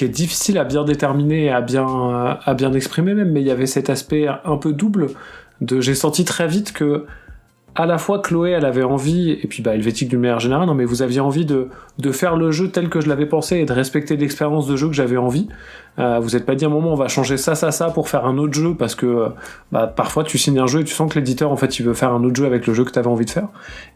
est difficile à bien déterminer et à bien exprimer même, mais il y avait cet aspect un peu double j'ai senti très vite que à la fois Chloé elle avait envie, et puis Helvétique d'une manière générale, non mais vous aviez envie de faire le jeu tel que je l'avais pensé et de respecter l'expérience de jeu que j'avais envie. Vous n'êtes pas dit à un moment on va changer ça pour faire un autre jeu, parce que parfois tu signes un jeu et tu sens que l'éditeur en fait il veut faire un autre jeu avec le jeu que tu avais envie de faire,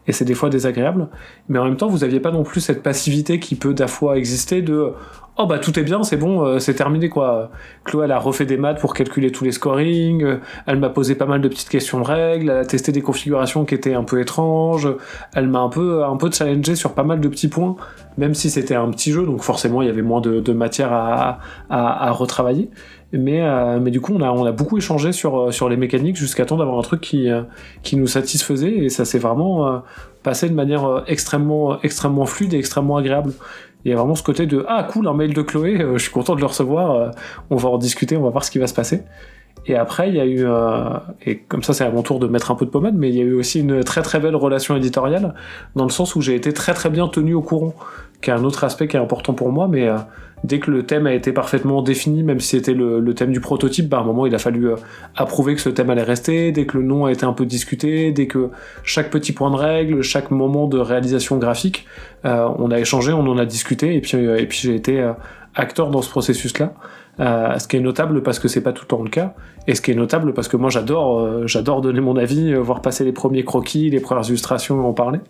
et c'est des fois désagréable, mais en même temps vous aviez pas non plus cette passivité qui peut des fois exister de oh bah tout est bien, c'est bon, c'est terminé quoi. Chloé elle a refait des maths pour calculer tous les scorings, elle m'a posé pas mal de petites questions de règles, elle a testé des configurations qui étaient un peu étranges, elle m'a un peu challengé sur pas mal de petits points, même si c'était un petit jeu, donc forcément il y avait moins de matière à retravailler. Mais du coup on a beaucoup échangé sur les mécaniques jusqu'à temps d'avoir un truc qui nous satisfaisait, et ça s'est vraiment passé de manière extrêmement fluide et extrêmement agréable. Il y a vraiment ce côté de « Ah cool, un mail de Chloé, je suis content de le recevoir, on va en discuter, on va voir ce qui va se passer ». Et après, il y a eu, et comme ça c'est à mon tour de mettre un peu de pommade, mais il y a eu aussi une très très belle relation éditoriale, dans le sens où j'ai été très très bien tenu au courant, qui est un autre aspect qui est important pour moi, mais dès que le thème a été parfaitement défini, même si c'était le thème du prototype, à un moment il a fallu approuver que ce thème allait rester, dès que le nom a été un peu discuté, dès que chaque petit point de règle, chaque moment de réalisation graphique, on a échangé, on en a discuté, et puis j'ai été acteur dans ce processus-là. Ce qui est notable parce que c'est pas tout le temps le cas, et ce qui est notable parce que moi j'adore donner mon avis, voir passer les premiers croquis, les premières illustrations, en parler,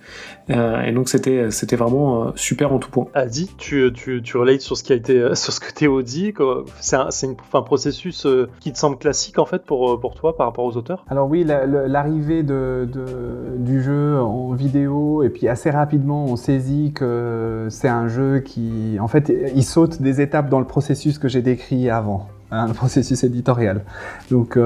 et donc c'était vraiment super en tout point. Adi, tu relates sur ce qui a été sur ce que Théo dit, c'est un processus qui te semble classique en fait pour toi par rapport aux auteurs? Alors oui, l'arrivée du jeu en vidéo, et puis assez rapidement on saisit que c'est un jeu qui, en fait, il saute des étapes dans le processus que j'ai décrit avant, le processus éditorial. Donc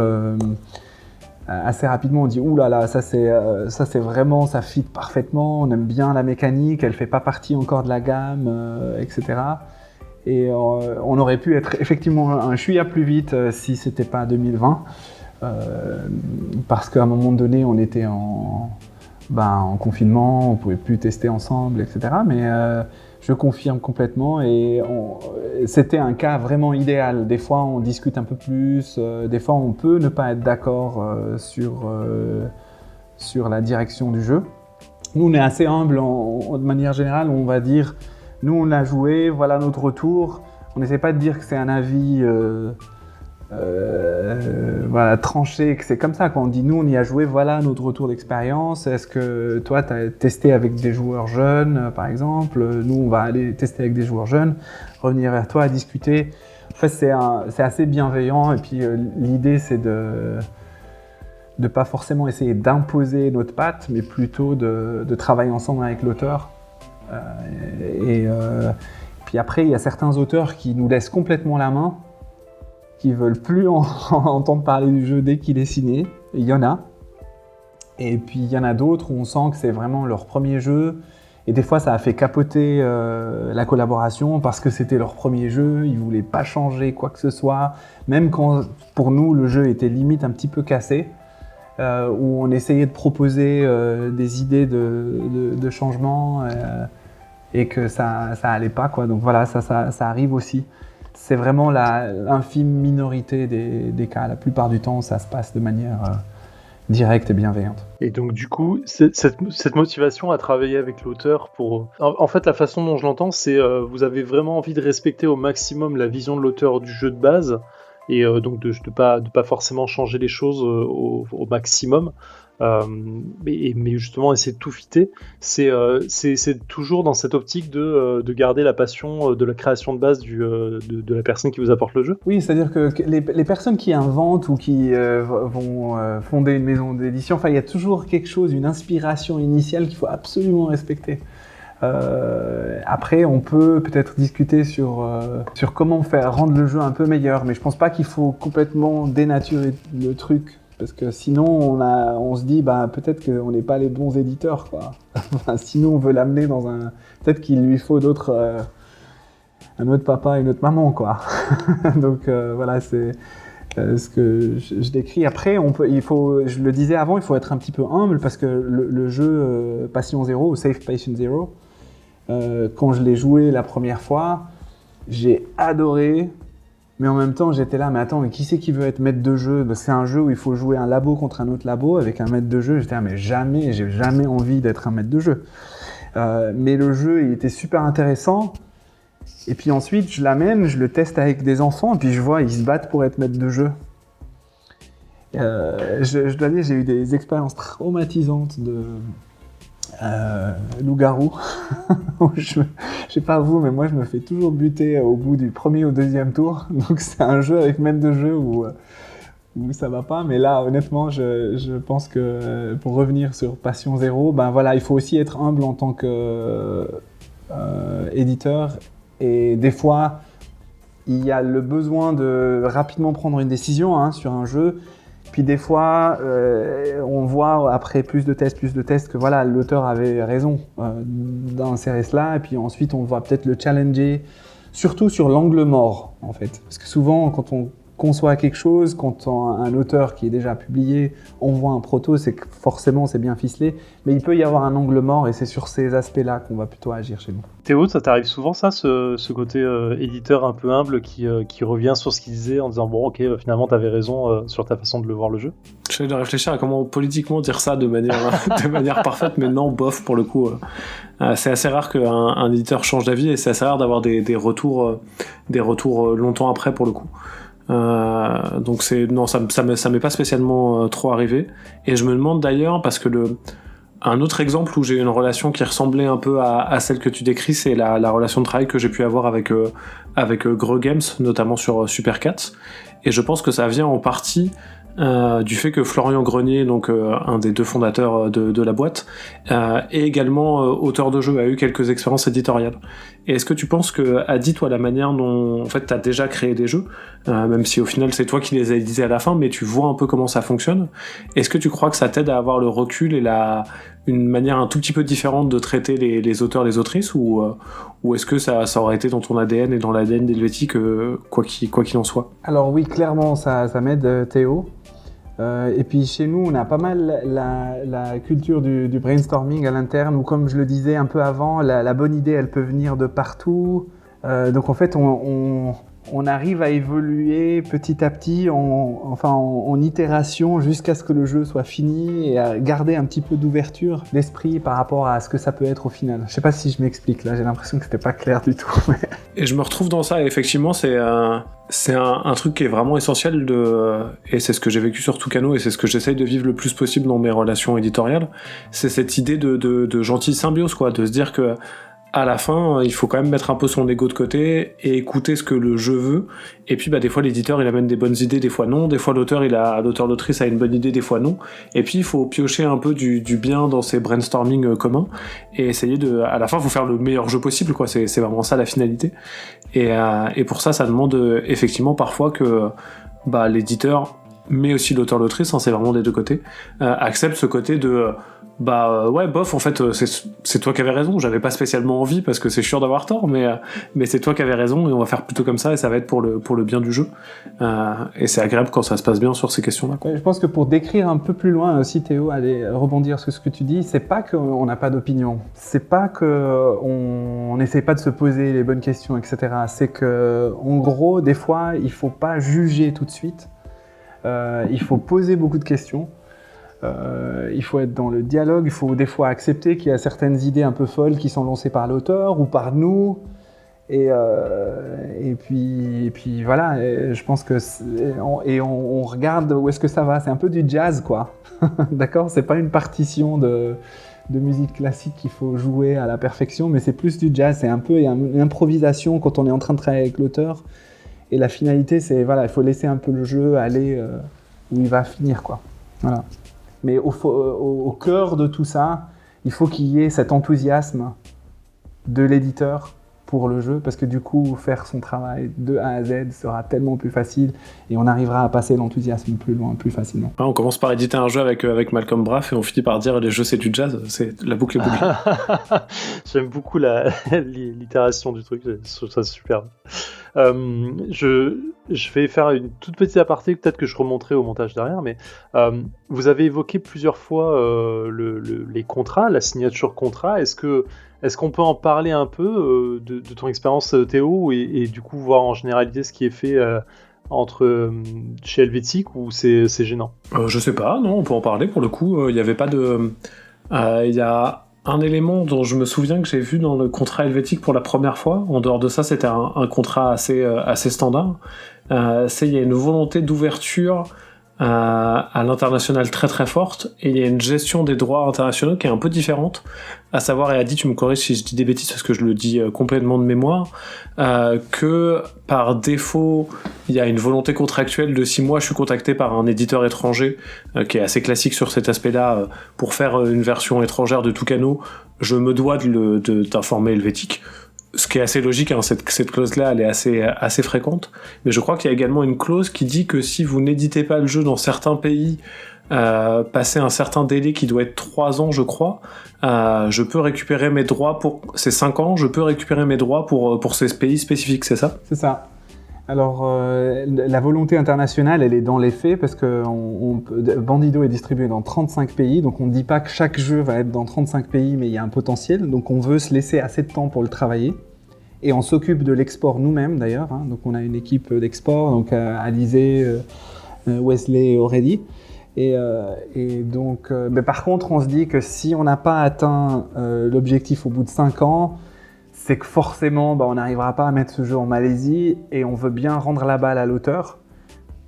assez rapidement on dit ouh là là, ça c'est vraiment, ça fit parfaitement, on aime bien la mécanique, elle fait pas partie encore de la gamme, etc. Et on aurait pu être effectivement un chouïa plus vite si c'était pas 2020, parce qu'à un moment donné on était en confinement, on pouvait plus tester ensemble, etc. Mais je confirme complètement, et c'était un cas vraiment idéal. Des fois on discute un peu plus, des fois on peut ne pas être d'accord sur la direction du jeu. Nous on est assez humble de manière générale, on va dire nous on a joué, voilà notre retour. On n'essaie pas de dire que c'est un avis tranché, que c'est comme ça, quand on dit nous on y a joué, voilà notre retour d'expérience. Est-ce que toi tu as testé avec des joueurs jeunes par exemple? Nous on va aller tester avec des joueurs jeunes, revenir vers toi à discuter. En fait c'est assez bienveillant, et puis l'idée c'est de pas forcément essayer d'imposer notre patte, mais plutôt de travailler ensemble avec l'auteur. Puis après il y a certains auteurs qui nous laissent complètement la main, qui veulent plus entendre parler du jeu dès qu'il est signé. Il y en a. Et puis il y en a d'autres où on sent que c'est vraiment leur premier jeu. Et des fois ça a fait capoter la collaboration parce que c'était leur premier jeu, ils voulaient pas changer quoi que ce soit. Même quand pour nous le jeu était limite un petit peu cassé, où on essayait de proposer des idées de changement et que ça allait pas, quoi. Donc voilà, ça arrive aussi. C'est vraiment l'infime minorité des cas. La plupart du temps, ça se passe de manière directe et bienveillante. Et donc du coup, cette motivation à travailler avec l'auteur En fait, la façon dont je l'entends, c'est vous avez vraiment envie de respecter au maximum la vision de l'auteur du jeu de base, et donc de pas forcément changer les choses au maximum. Mais justement essayer de tout fitter, c'est toujours dans cette optique de garder la passion de la création de base de la personne qui vous apporte le jeu. Oui, c'est-à-dire que les personnes qui inventent ou qui vont fonder une maison d'édition, enfin il y a toujours quelque chose, une inspiration initiale qu'il faut absolument respecter. Après, on peut peut-être discuter sur comment rendre le jeu un peu meilleur, mais je pense pas qu'il faut complètement dénaturer le truc. Parce que sinon, on se dit, peut-être qu'on n'est pas les bons éditeurs, quoi. Sinon, on veut l'amener dans un... Peut-être qu'il lui faut un autre papa et une autre maman, quoi. Donc voilà, c'est ce que je décris. Après, je le disais avant, il faut être un petit peu humble, parce que le jeu Passion Zero, ou Safe Passion Zero, quand je l'ai joué la première fois, j'ai adoré. Mais en même temps, j'étais là, mais attends, mais qui c'est qui veut être maître de jeu? C'est un jeu où il faut jouer un labo contre un autre labo avec un maître de jeu. J'étais là, mais j'ai jamais envie d'être un maître de jeu. Mais le jeu, il était super intéressant. Et puis ensuite, je l'amène, je le teste avec des enfants, et puis je vois, ils se battent pour être maître de jeu. Je dois dire, j'ai eu des expériences traumatisantes Loup-garou. Je sais pas vous, mais moi je me fais toujours buter au bout du premier ou deuxième tour. Donc c'est un jeu avec maître de jeu où ça va pas. Mais là, honnêtement, je pense que pour revenir sur Passion Zéro, ben voilà, il faut aussi être humble en tant que éditeur. Et des fois, il y a le besoin de rapidement prendre une décision sur un jeu. Puis des fois, on voit après plus de tests que voilà, l'auteur avait raison d'insérer cela. Et puis ensuite, on va peut-être le challenger, surtout sur l'angle mort en fait. Parce que souvent, quand on conçoit quelque chose, quand un auteur qui est déjà publié envoie un proto, c'est que forcément c'est bien ficelé, mais il peut y avoir un angle mort et c'est sur ces aspects-là qu'on va plutôt agir chez nous. Théo, ça t'arrive souvent ça, ce côté éditeur un peu humble qui revient sur ce qu'il disait en disant bon ok finalement t'avais raison sur ta façon de le voir le jeu. J'essaie de réfléchir à comment politiquement dire ça de manière parfaite, mais non, bof pour le coup. C'est assez rare qu'un éditeur change d'avis et c'est assez rare d'avoir des retours longtemps après pour le coup. Donc ça m'est pas spécialement trop arrivé. Et je me demande d'ailleurs parce que un autre exemple où j'ai une relation qui ressemblait un peu à celle que tu décris, c'est la relation de travail que j'ai pu avoir avec Greux Games, notamment sur Super Cats. Et je pense que ça vient en partie du fait que Florian Grenier, donc un des deux fondateurs de la boîte, est également auteur de jeux, a eu quelques expériences éditoriales. Et est-ce que tu penses que, Adi, toi, la manière dont en fait t'as déjà créé des jeux, même si au final c'est toi qui les as édités à la fin, mais tu vois un peu comment ça fonctionne, est-ce que tu crois que ça t'aide à avoir le recul et une manière un tout petit peu différente de traiter les auteurs, les autrices, ou est-ce que ça aurait été dans ton ADN et dans l'ADN d'Helvétique, quoi qu'il en soit? Alors oui, clairement, ça m'aide, Théo. Et puis chez nous, on a pas mal la culture du brainstorming à l'interne, où comme je le disais un peu avant, la bonne idée, elle peut venir de partout. Donc en fait, on arrive à évoluer petit à petit, en itération, jusqu'à ce que le jeu soit fini et à garder un petit peu d'ouverture d'esprit par rapport à ce que ça peut être au final. Je sais pas si je m'explique, là j'ai l'impression que c'était pas clair du tout. Et je me retrouve dans ça, et effectivement c'est un truc qui est vraiment essentiel et c'est ce que j'ai vécu sur Tucano et c'est ce que j'essaye de vivre le plus possible dans mes relations éditoriales, c'est cette idée de gentille symbiose, quoi, de se dire que à la fin, il faut quand même mettre un peu son ego de côté et écouter ce que le jeu veut. Et puis, des fois, l'éditeur, il amène des bonnes idées, des fois non. Des fois, l'auteur-l'autrice a une bonne idée, des fois non. Et puis, il faut piocher un peu du bien dans ces brainstorming communs et essayer à la fin, il faut faire le meilleur jeu possible, quoi. C'est vraiment ça la finalité. Et pour ça demande effectivement parfois que l'éditeur, mais aussi l'auteur-l'autrice, c'est vraiment des deux côtés, accepte ce côté de ouais, bof, en fait, c'est toi qui avais raison, j'avais pas spécialement envie parce que c'est chiant d'avoir tort, mais c'est toi qui avais raison et on va faire plutôt comme ça et ça va être pour le bien du jeu. Et c'est agréable quand ça se passe bien sur ces questions-là, quoi. Je pense que pour décrire un peu plus loin aussi, Théo, aller rebondir sur ce que tu dis, c'est pas qu'on n'a pas d'opinion, c'est pas qu'on n'essaie pas de se poser les bonnes questions, etc. C'est que, en gros, des fois, il faut pas juger tout de suite, il faut poser beaucoup de questions. Il faut être dans le dialogue, il faut des fois accepter qu'il y a certaines idées un peu folles qui sont lancées par l'auteur ou par nous. Et puis voilà, et je pense que on regarde où est-ce que ça va. C'est un peu du jazz, quoi. D'accord ? C'est pas une partition de musique classique qu'il faut jouer à la perfection, mais c'est plus du jazz. C'est un peu une improvisation quand on est en train de travailler avec l'auteur. Et la finalité, c'est voilà, il faut laisser un peu le jeu aller où il va finir, quoi. Voilà. Mais au cœur de tout ça, il faut qu'il y ait cet enthousiasme de l'éditeur pour le jeu, parce que du coup, faire son travail de A à Z sera tellement plus facile et on arrivera à passer l'enthousiasme plus loin, plus facilement. On commence par éditer un jeu avec Malcolm Braff et on finit par dire les jeux c'est du jazz, la boucle est bouclée. J'aime beaucoup l'itération du truc, je trouve ça super. Je vais faire une toute petite aparté, peut-être que je remonterai au montage derrière, mais vous avez évoqué plusieurs fois les contrats, la signature contrat. Est-ce qu'on peut en parler un peu de ton expérience, Théo, et du coup voir en généralité ce qui est fait chez Helvétique, ou c'est gênant? Je sais pas, non, on peut en parler pour le coup. Il y avait pas de... Il y a un élément dont je me souviens que j'ai vu dans le contrat Helvétique pour la première fois. En dehors de ça, c'était un contrat assez standard. Il y a une volonté d'ouverture à l'international très très forte, et il y a une gestion des droits internationaux qui est un peu différente, à savoir, et Adi, tu me corriges si je dis des bêtises parce que je le dis complètement de mémoire, que par défaut, il y a une volonté contractuelle de 6 mois, je suis contacté par un éditeur étranger, qui est assez classique sur cet aspect-là, pour faire une version étrangère de Tucano, je me dois d'informer Helvétique. Ce qui est assez logique, hein, cette clause-là, elle est assez fréquente. Mais je crois qu'il y a également une clause qui dit que si vous n'éditez pas le jeu dans certains pays, passé un certain délai qui doit être 3 ans, je crois, je peux récupérer mes droits pour ces 5 ans, je peux récupérer mes droits pour ces pays spécifiques, c'est ça ? C'est ça. Alors, la volonté internationale, elle est dans les faits parce que Bandido est distribué dans 35 pays, donc on ne dit pas que chaque jeu va être dans 35 pays, mais il y a un potentiel, donc on veut se laisser assez de temps pour le travailler. Et on s'occupe de l'export nous-mêmes d'ailleurs, hein. Donc on a une équipe d'export, donc Alizé, Wesley et Aurélie. Et donc, mais par contre, on se dit que si on n'a pas atteint l'objectif au bout de 5 ans, c'est que forcément, on n'arrivera pas à mettre ce jeu en Malaisie et on veut bien rendre la balle à l'auteur.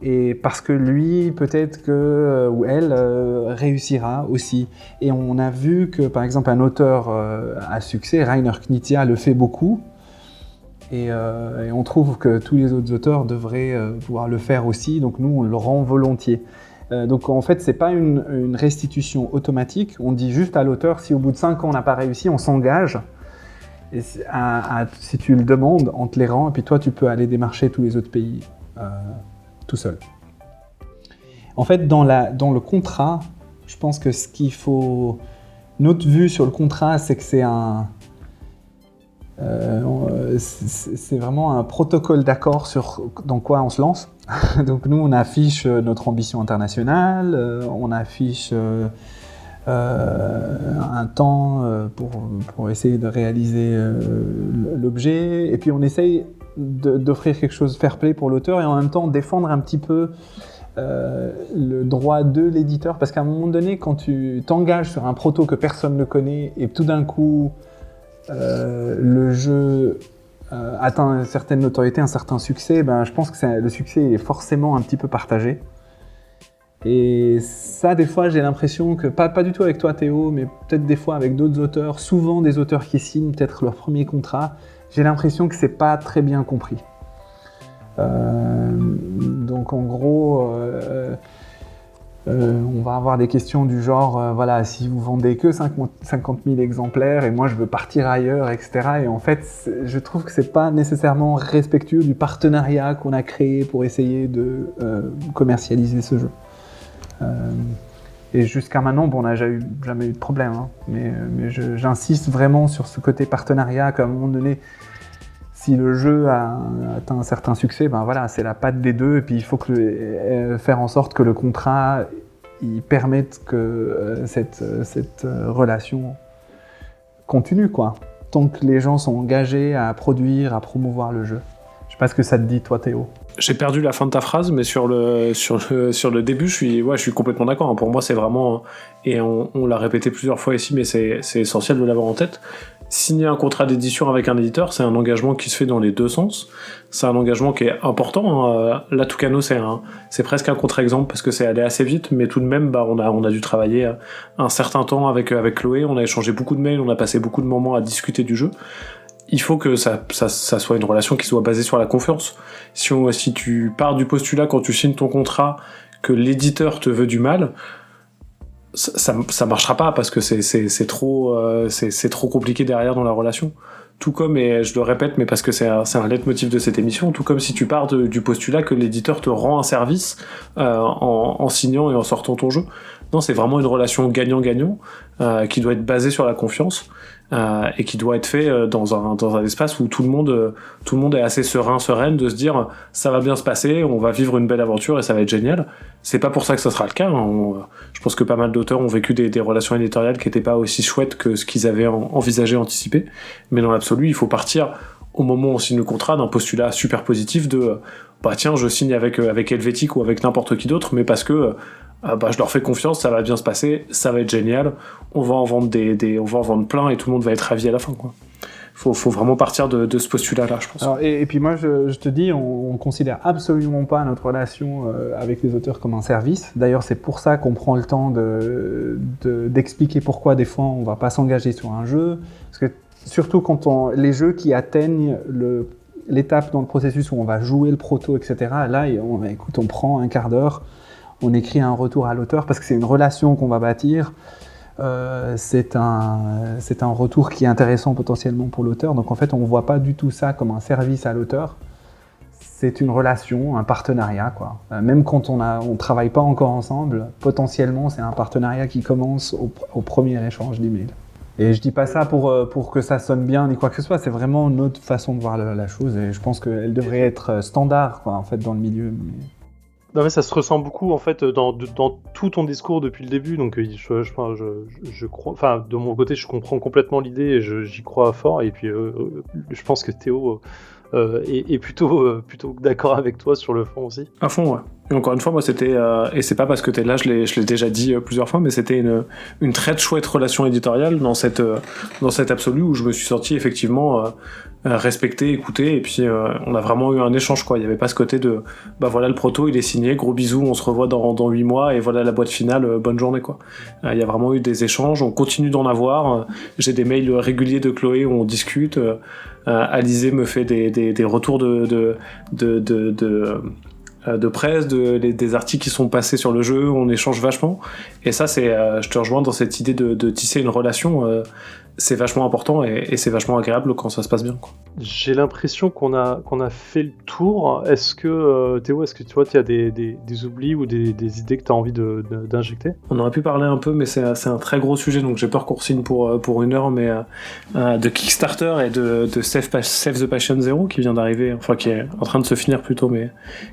Et parce que lui, peut-être que, ou elle, réussira aussi. Et on a vu que, par exemple, un auteur à succès, Rainer Knizia, le fait beaucoup. Et on trouve que tous les autres auteurs devraient pouvoir le faire aussi. Donc nous, on le rend volontiers. Donc en fait, c'est pas une restitution automatique. On dit juste à l'auteur, si au bout de 5 ans on n'a pas réussi, on s'engage. Et si tu le demandes, on te les rend, et puis toi, tu peux aller démarcher tous les autres pays tout seul. En fait, dans le contrat, je pense que ce qu'il faut... Notre vue sur le contrat, c'est que c'est vraiment un protocole d'accord sur dans quoi on se lance. Donc nous, on affiche notre ambition internationale, on affiche... un temps pour essayer de réaliser l'objet, et puis on essaye d'offrir quelque chose fair-play pour l'auteur et en même temps défendre un petit peu le droit de l'éditeur, parce qu'à un moment donné, quand tu t'engages sur un proto que personne ne connaît et tout d'un coup le jeu atteint une certaine notoriété, un certain succès, je pense que le succès est forcément un petit peu partagé. Et ça, des fois, j'ai l'impression que, pas du tout avec toi Théo, mais peut-être des fois avec d'autres auteurs, souvent des auteurs qui signent peut-être leur premier contrat, j'ai l'impression que c'est pas très bien compris. Donc en gros, on va avoir des questions du genre, voilà, si vous vendez que 50 000 exemplaires et moi je veux partir ailleurs, etc. Et en fait, je trouve que c'est pas nécessairement respectueux du partenariat qu'on a créé pour essayer de commercialiser ce jeu. Et jusqu'à maintenant, on n'a jamais eu de problème, hein. Mais j'insiste vraiment sur ce côté partenariat, qu'à un moment donné, si le jeu a atteint un certain succès, voilà, c'est la patte des deux, et puis il faut faire en sorte que le contrat il permette que cette relation continue, quoi. Tant que les gens sont engagés à produire, à promouvoir le jeu. Je sais pas ce que ça te dit, toi, Théo. J'ai perdu la fin de ta phrase, mais sur le début, je suis complètement d'accord. Pour moi, c'est vraiment, et on l'a répété plusieurs fois ici, mais c'est essentiel de l'avoir en tête. Signer un contrat d'édition avec un éditeur, c'est un engagement qui se fait dans les deux sens. C'est un engagement qui est important. Là, Tucano, c'est presque un contre-exemple parce que c'est allé assez vite, mais tout de même, on a dû travailler un certain temps avec Chloé. On a échangé beaucoup de mails, on a passé beaucoup de moments à discuter du jeu. Il faut que ça soit une relation qui soit basée sur la confiance. Si tu pars du postulat quand tu signes ton contrat que l'éditeur te veut du mal, ça marchera pas parce que c'est trop compliqué derrière dans la relation. Tout comme, et je le répète, mais parce que c'est un leitmotiv de cette émission, tout comme si tu pars du postulat que l'éditeur te rend un service en signant et en sortant ton jeu. Non, c'est vraiment une relation gagnant-gagnant qui doit être basée sur la confiance et qui doit être fait dans un espace où tout le monde est assez sereine de se dire ça va bien se passer, on va vivre une belle aventure et ça va être génial. C'est pas pour ça que ça sera le cas. Je pense que pas mal d'auteurs ont vécu des relations éditoriales qui n'étaient pas aussi chouettes que ce qu'ils avaient envisagé, anticipé. Mais dans l'absolu, il faut partir au moment où on signe le contrat d'un postulat super positif de tiens, je signe avec Helvétique ou avec n'importe qui d'autre, mais parce que je leur fais confiance, ça va bien se passer, ça va être génial, on va en vendre on va en vendre plein et tout le monde va être ravi à la fin, quoi. faut vraiment partir de ce postulat-là, je pense. Alors, et puis moi, je te dis, on considère absolument pas notre relation avec les auteurs comme un service. D'ailleurs, c'est pour ça qu'on prend le temps d'expliquer pourquoi des fois on va pas s'engager sur un jeu. Parce que surtout quand les jeux qui atteignent l'étape dans le processus où on va jouer le proto, etc. Là, écoute, on prend un quart d'heure, on écrit un retour à l'auteur parce que c'est une relation qu'on va bâtir. C'est un retour qui est intéressant potentiellement pour l'auteur. Donc en fait, on ne voit pas du tout ça comme un service à l'auteur. C'est une relation, un partenariat, quoi. Même quand on ne travaille pas encore ensemble, potentiellement, c'est un partenariat qui commence au premier échange d'email. Et je dis pas ça pour que ça sonne bien ni quoi que ce soit. C'est vraiment notre façon de voir la chose. Et je pense qu'elle devrait être standard, quoi, en fait, dans le milieu. Non mais ça se ressent beaucoup en fait dans tout ton discours depuis le début, donc je crois, enfin de mon côté je comprends complètement l'idée et j'y crois fort, et puis je pense que Théo est plutôt d'accord avec toi sur le fond aussi. À fond, ouais. Et encore une fois, moi c'était, et c'est pas parce que t'es là, je l'ai déjà dit plusieurs fois, mais c'était une très chouette relation éditoriale dans cette absolue où je me suis senti effectivement respecté, écouté, et puis on a vraiment eu un échange, quoi. Il y avait pas ce côté de bah voilà, le proto il est signé, gros bisous, on se revoit dans 8 mois et voilà la boîte finale, bonne journée, quoi. Il y a vraiment eu des échanges, on continue d'en avoir. J'ai des mails réguliers de Chloé où on discute. Alizé me fait des retours de presse, des articles qui sont passés sur le jeu, on échange vachement. Et ça, c'est, je te rejoins dans cette idée de tisser une relation. C'est vachement important et c'est vachement agréable quand ça se passe bien, quoi. J'ai l'impression qu'on a fait le tour. Est-ce que Théo, est-ce que tu vois, il y a des oublis ou des idées que tu as envie d'injecter ? On aurait pu parler un peu, mais c'est un très gros sujet, donc j'ai peur qu'on signe pour une heure, mais de Kickstarter et de Save the Passion Zero qui vient d'arriver, enfin qui est en train de se finir plutôt, mais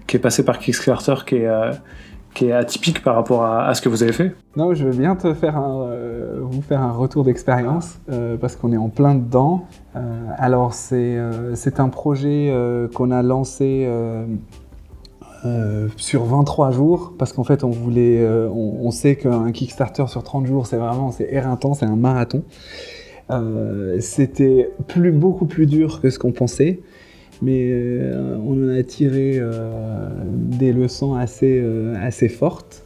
qui est passé par Kickstarter, qui est atypique par rapport à ce que vous avez fait. Non, je veux bien vous faire un retour d'expérience parce qu'on est en plein dedans. Alors c'est un projet qu'on a lancé sur 23 jours parce qu'en fait on sait qu'un Kickstarter sur 30 jours c'est éreintant, c'est un marathon. C'était beaucoup plus dur que ce qu'on pensait. Mais on en a tiré des leçons assez fortes.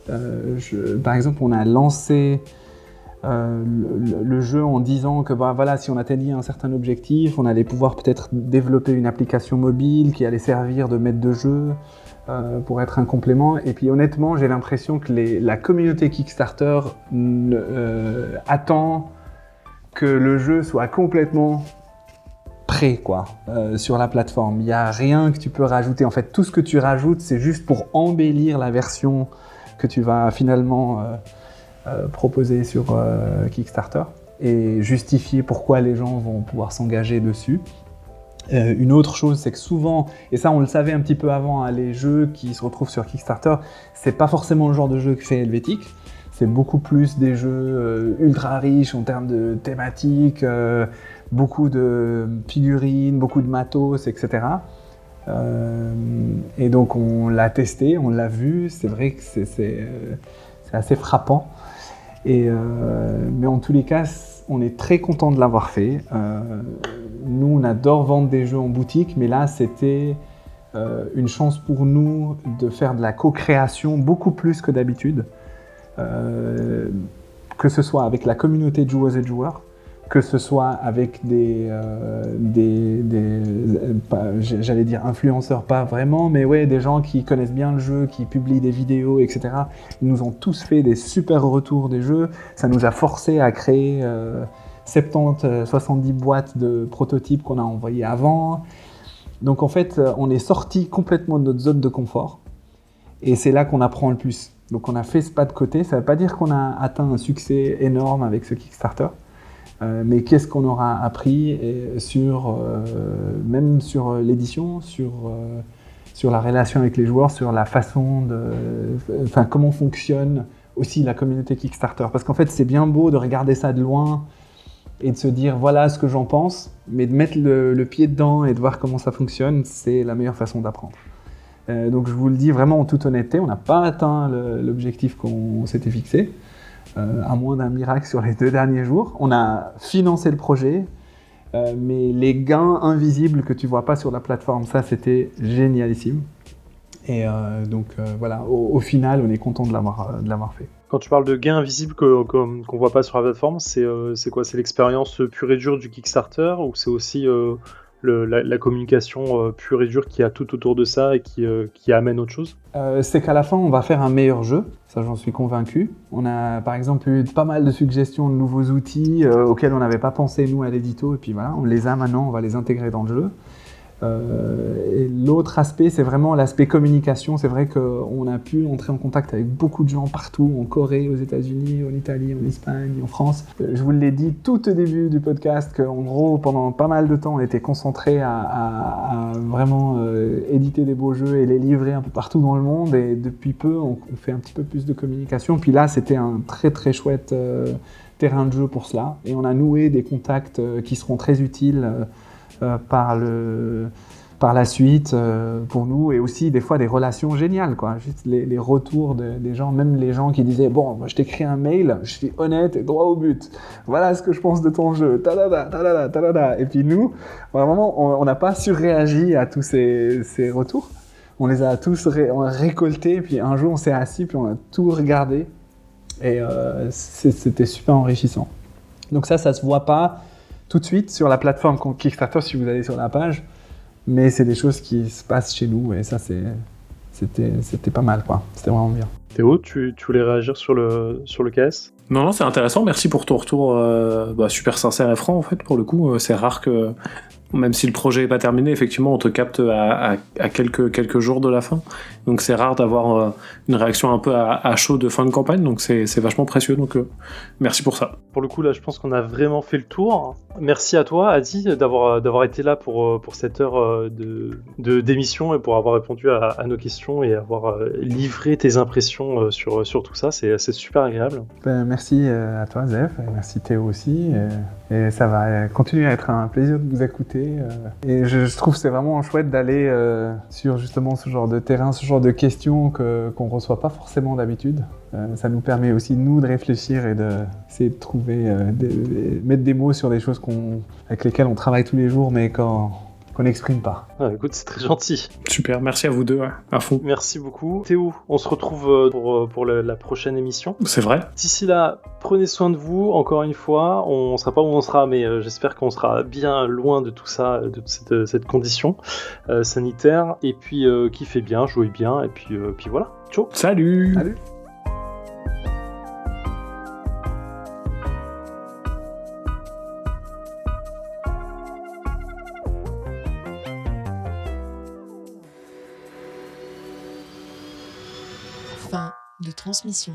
Par exemple, on a lancé le jeu en disant que voilà, si on atteignait un certain objectif, on allait pouvoir peut-être développer une application mobile qui allait servir de maître de jeu pour être un complément. Et puis honnêtement, j'ai l'impression que la communauté Kickstarter attend que le jeu soit complètement prêt, quoi, sur la plateforme. Il n'y a rien que tu peux rajouter. En fait, tout ce que tu rajoutes, c'est juste pour embellir la version que tu vas finalement proposer sur Kickstarter et justifier pourquoi les gens vont pouvoir s'engager dessus. Une autre chose, c'est que souvent, et ça on le savait un petit peu avant, hein, les jeux qui se retrouvent sur Kickstarter, c'est pas forcément le genre de jeu que fait Helvétique. C'est beaucoup plus des jeux ultra riches en termes de thématiques, beaucoup de figurines, beaucoup de matos, etc. Et donc on l'a testé, on l'a vu, c'est vrai que c'est assez frappant. Mais en tous les cas, on est très content de l'avoir fait. Nous, on adore vendre des jeux en boutique, mais là, c'était une chance pour nous de faire de la co-création beaucoup plus que d'habitude. Que ce soit avec la communauté de joueuses et de joueurs, que ce soit avec j'allais dire influenceurs, pas vraiment, mais ouais, des gens qui connaissent bien le jeu, qui publient des vidéos, etc. Ils nous ont tous fait des super retours des jeux. Ça nous a forcé à créer 70 boîtes de prototypes qu'on a envoyés avant. Donc en fait, on est sorti complètement de notre zone de confort. Et c'est là qu'on apprend le plus. Donc on a fait ce pas de côté. Ça ne veut pas dire qu'on a atteint un succès énorme avec ce Kickstarter. Mais qu'est-ce qu'on aura appris même sur l'édition, sur la relation avec les joueurs, sur la façon comment fonctionne aussi la communauté Kickstarter. Parce qu'en fait, c'est bien beau de regarder ça de loin et de se dire voilà ce que j'en pense, mais de mettre le pied dedans et de voir comment ça fonctionne, c'est la meilleure façon d'apprendre. Donc je vous le dis vraiment en toute honnêteté, on n'a pas atteint l'objectif qu'on s'était fixé. À moins d'un miracle sur les 2 derniers jours. On a financé le projet mais les gains invisibles que tu vois pas sur la plateforme, ça c'était génialissime. Et voilà, au final, on est content de l'avoir fait. Quand tu parles de gains invisibles qu'on voit pas sur la plateforme, c'est quoi? C'est l'expérience pure et dure du Kickstarter ou c'est aussi la communication pure et dure qui a tout autour de ça et qui amène autre chose? C'est qu'à la fin, on va faire un meilleur jeu, ça j'en suis convaincu. On a par exemple eu pas mal de suggestions de nouveaux outils auxquels on n'avait pas pensé nous à l'édito, et puis voilà, on les a maintenant, on va les intégrer dans le jeu. Et l'autre aspect, c'est vraiment l'aspect communication. C'est vrai qu'on a pu entrer en contact avec beaucoup de gens partout, en Corée, aux États-Unis, en Italie, en Espagne, en France. Je vous l'ai dit tout au début du podcast qu'en gros, pendant pas mal de temps, on était concentré à vraiment éditer des beaux jeux et les livrer un peu partout dans le monde. Et depuis peu, on fait un petit peu plus de communication. Puis là, c'était un très très chouette terrain de jeu pour cela. Et on a noué des contacts qui seront très utiles par la suite pour nous, et aussi des fois des relations géniales, quoi. Juste les retours des gens, même les gens qui disaient bon, moi, je t'écris un mail, je suis honnête et droit au but, voilà ce que je pense de ton jeu, tadada, tadada, tadada. Et puis nous, vraiment, on n'a pas surréagi à tous ces retours, on les a tous récoltés, puis un jour on s'est assis, puis on a tout regardé, et c'était super enrichissant. Donc ça se voit pas tout de suite sur la plateforme Kickstarter si vous allez sur la page, mais c'est des choses qui se passent chez nous, et ça c'était pas mal, quoi. C'était vraiment bien. Théo, tu voulais réagir sur le KS? Non, c'est intéressant, merci pour ton retour super sincère et franc en fait, pour le coup. C'est rare que, même si le projet n'est pas terminé, effectivement, on te capte à quelques jours de la fin. Donc c'est rare d'avoir une réaction un peu à chaud de fin de campagne, donc c'est vachement précieux, donc merci pour ça. Pour le coup, là, je pense qu'on a vraiment fait le tour. Merci à toi, Adi, d'avoir été là pour cette heure d'émission et pour avoir répondu à nos questions et avoir livré tes impressions sur tout ça. C'est super agréable. Merci à toi, Zef, et merci Théo aussi. Et ça va continuer à être un plaisir de vous écouter. Et je trouve que c'est vraiment chouette d'aller sur justement ce genre de terrain, ce genre de questions qu'on ne reçoit pas forcément d'habitude. Ça nous permet aussi, nous, de réfléchir et d'essayer de trouver, mettre des mots sur des choses avec lesquelles on travaille tous les jours, mais qu'on n'exprime pas. Ah, écoute, c'est très gentil. Super, merci à vous deux, à fond. Merci beaucoup. Théo, on se retrouve pour la prochaine émission. C'est vrai. D'ici là, prenez soin de vous, encore une fois. On ne sera pas où on sera, mais j'espère qu'on sera bien loin de tout ça, de cette condition sanitaire. Et puis, kiffez bien, jouez bien, et puis voilà. Ciao. Salut. Salut. Fin de transmission.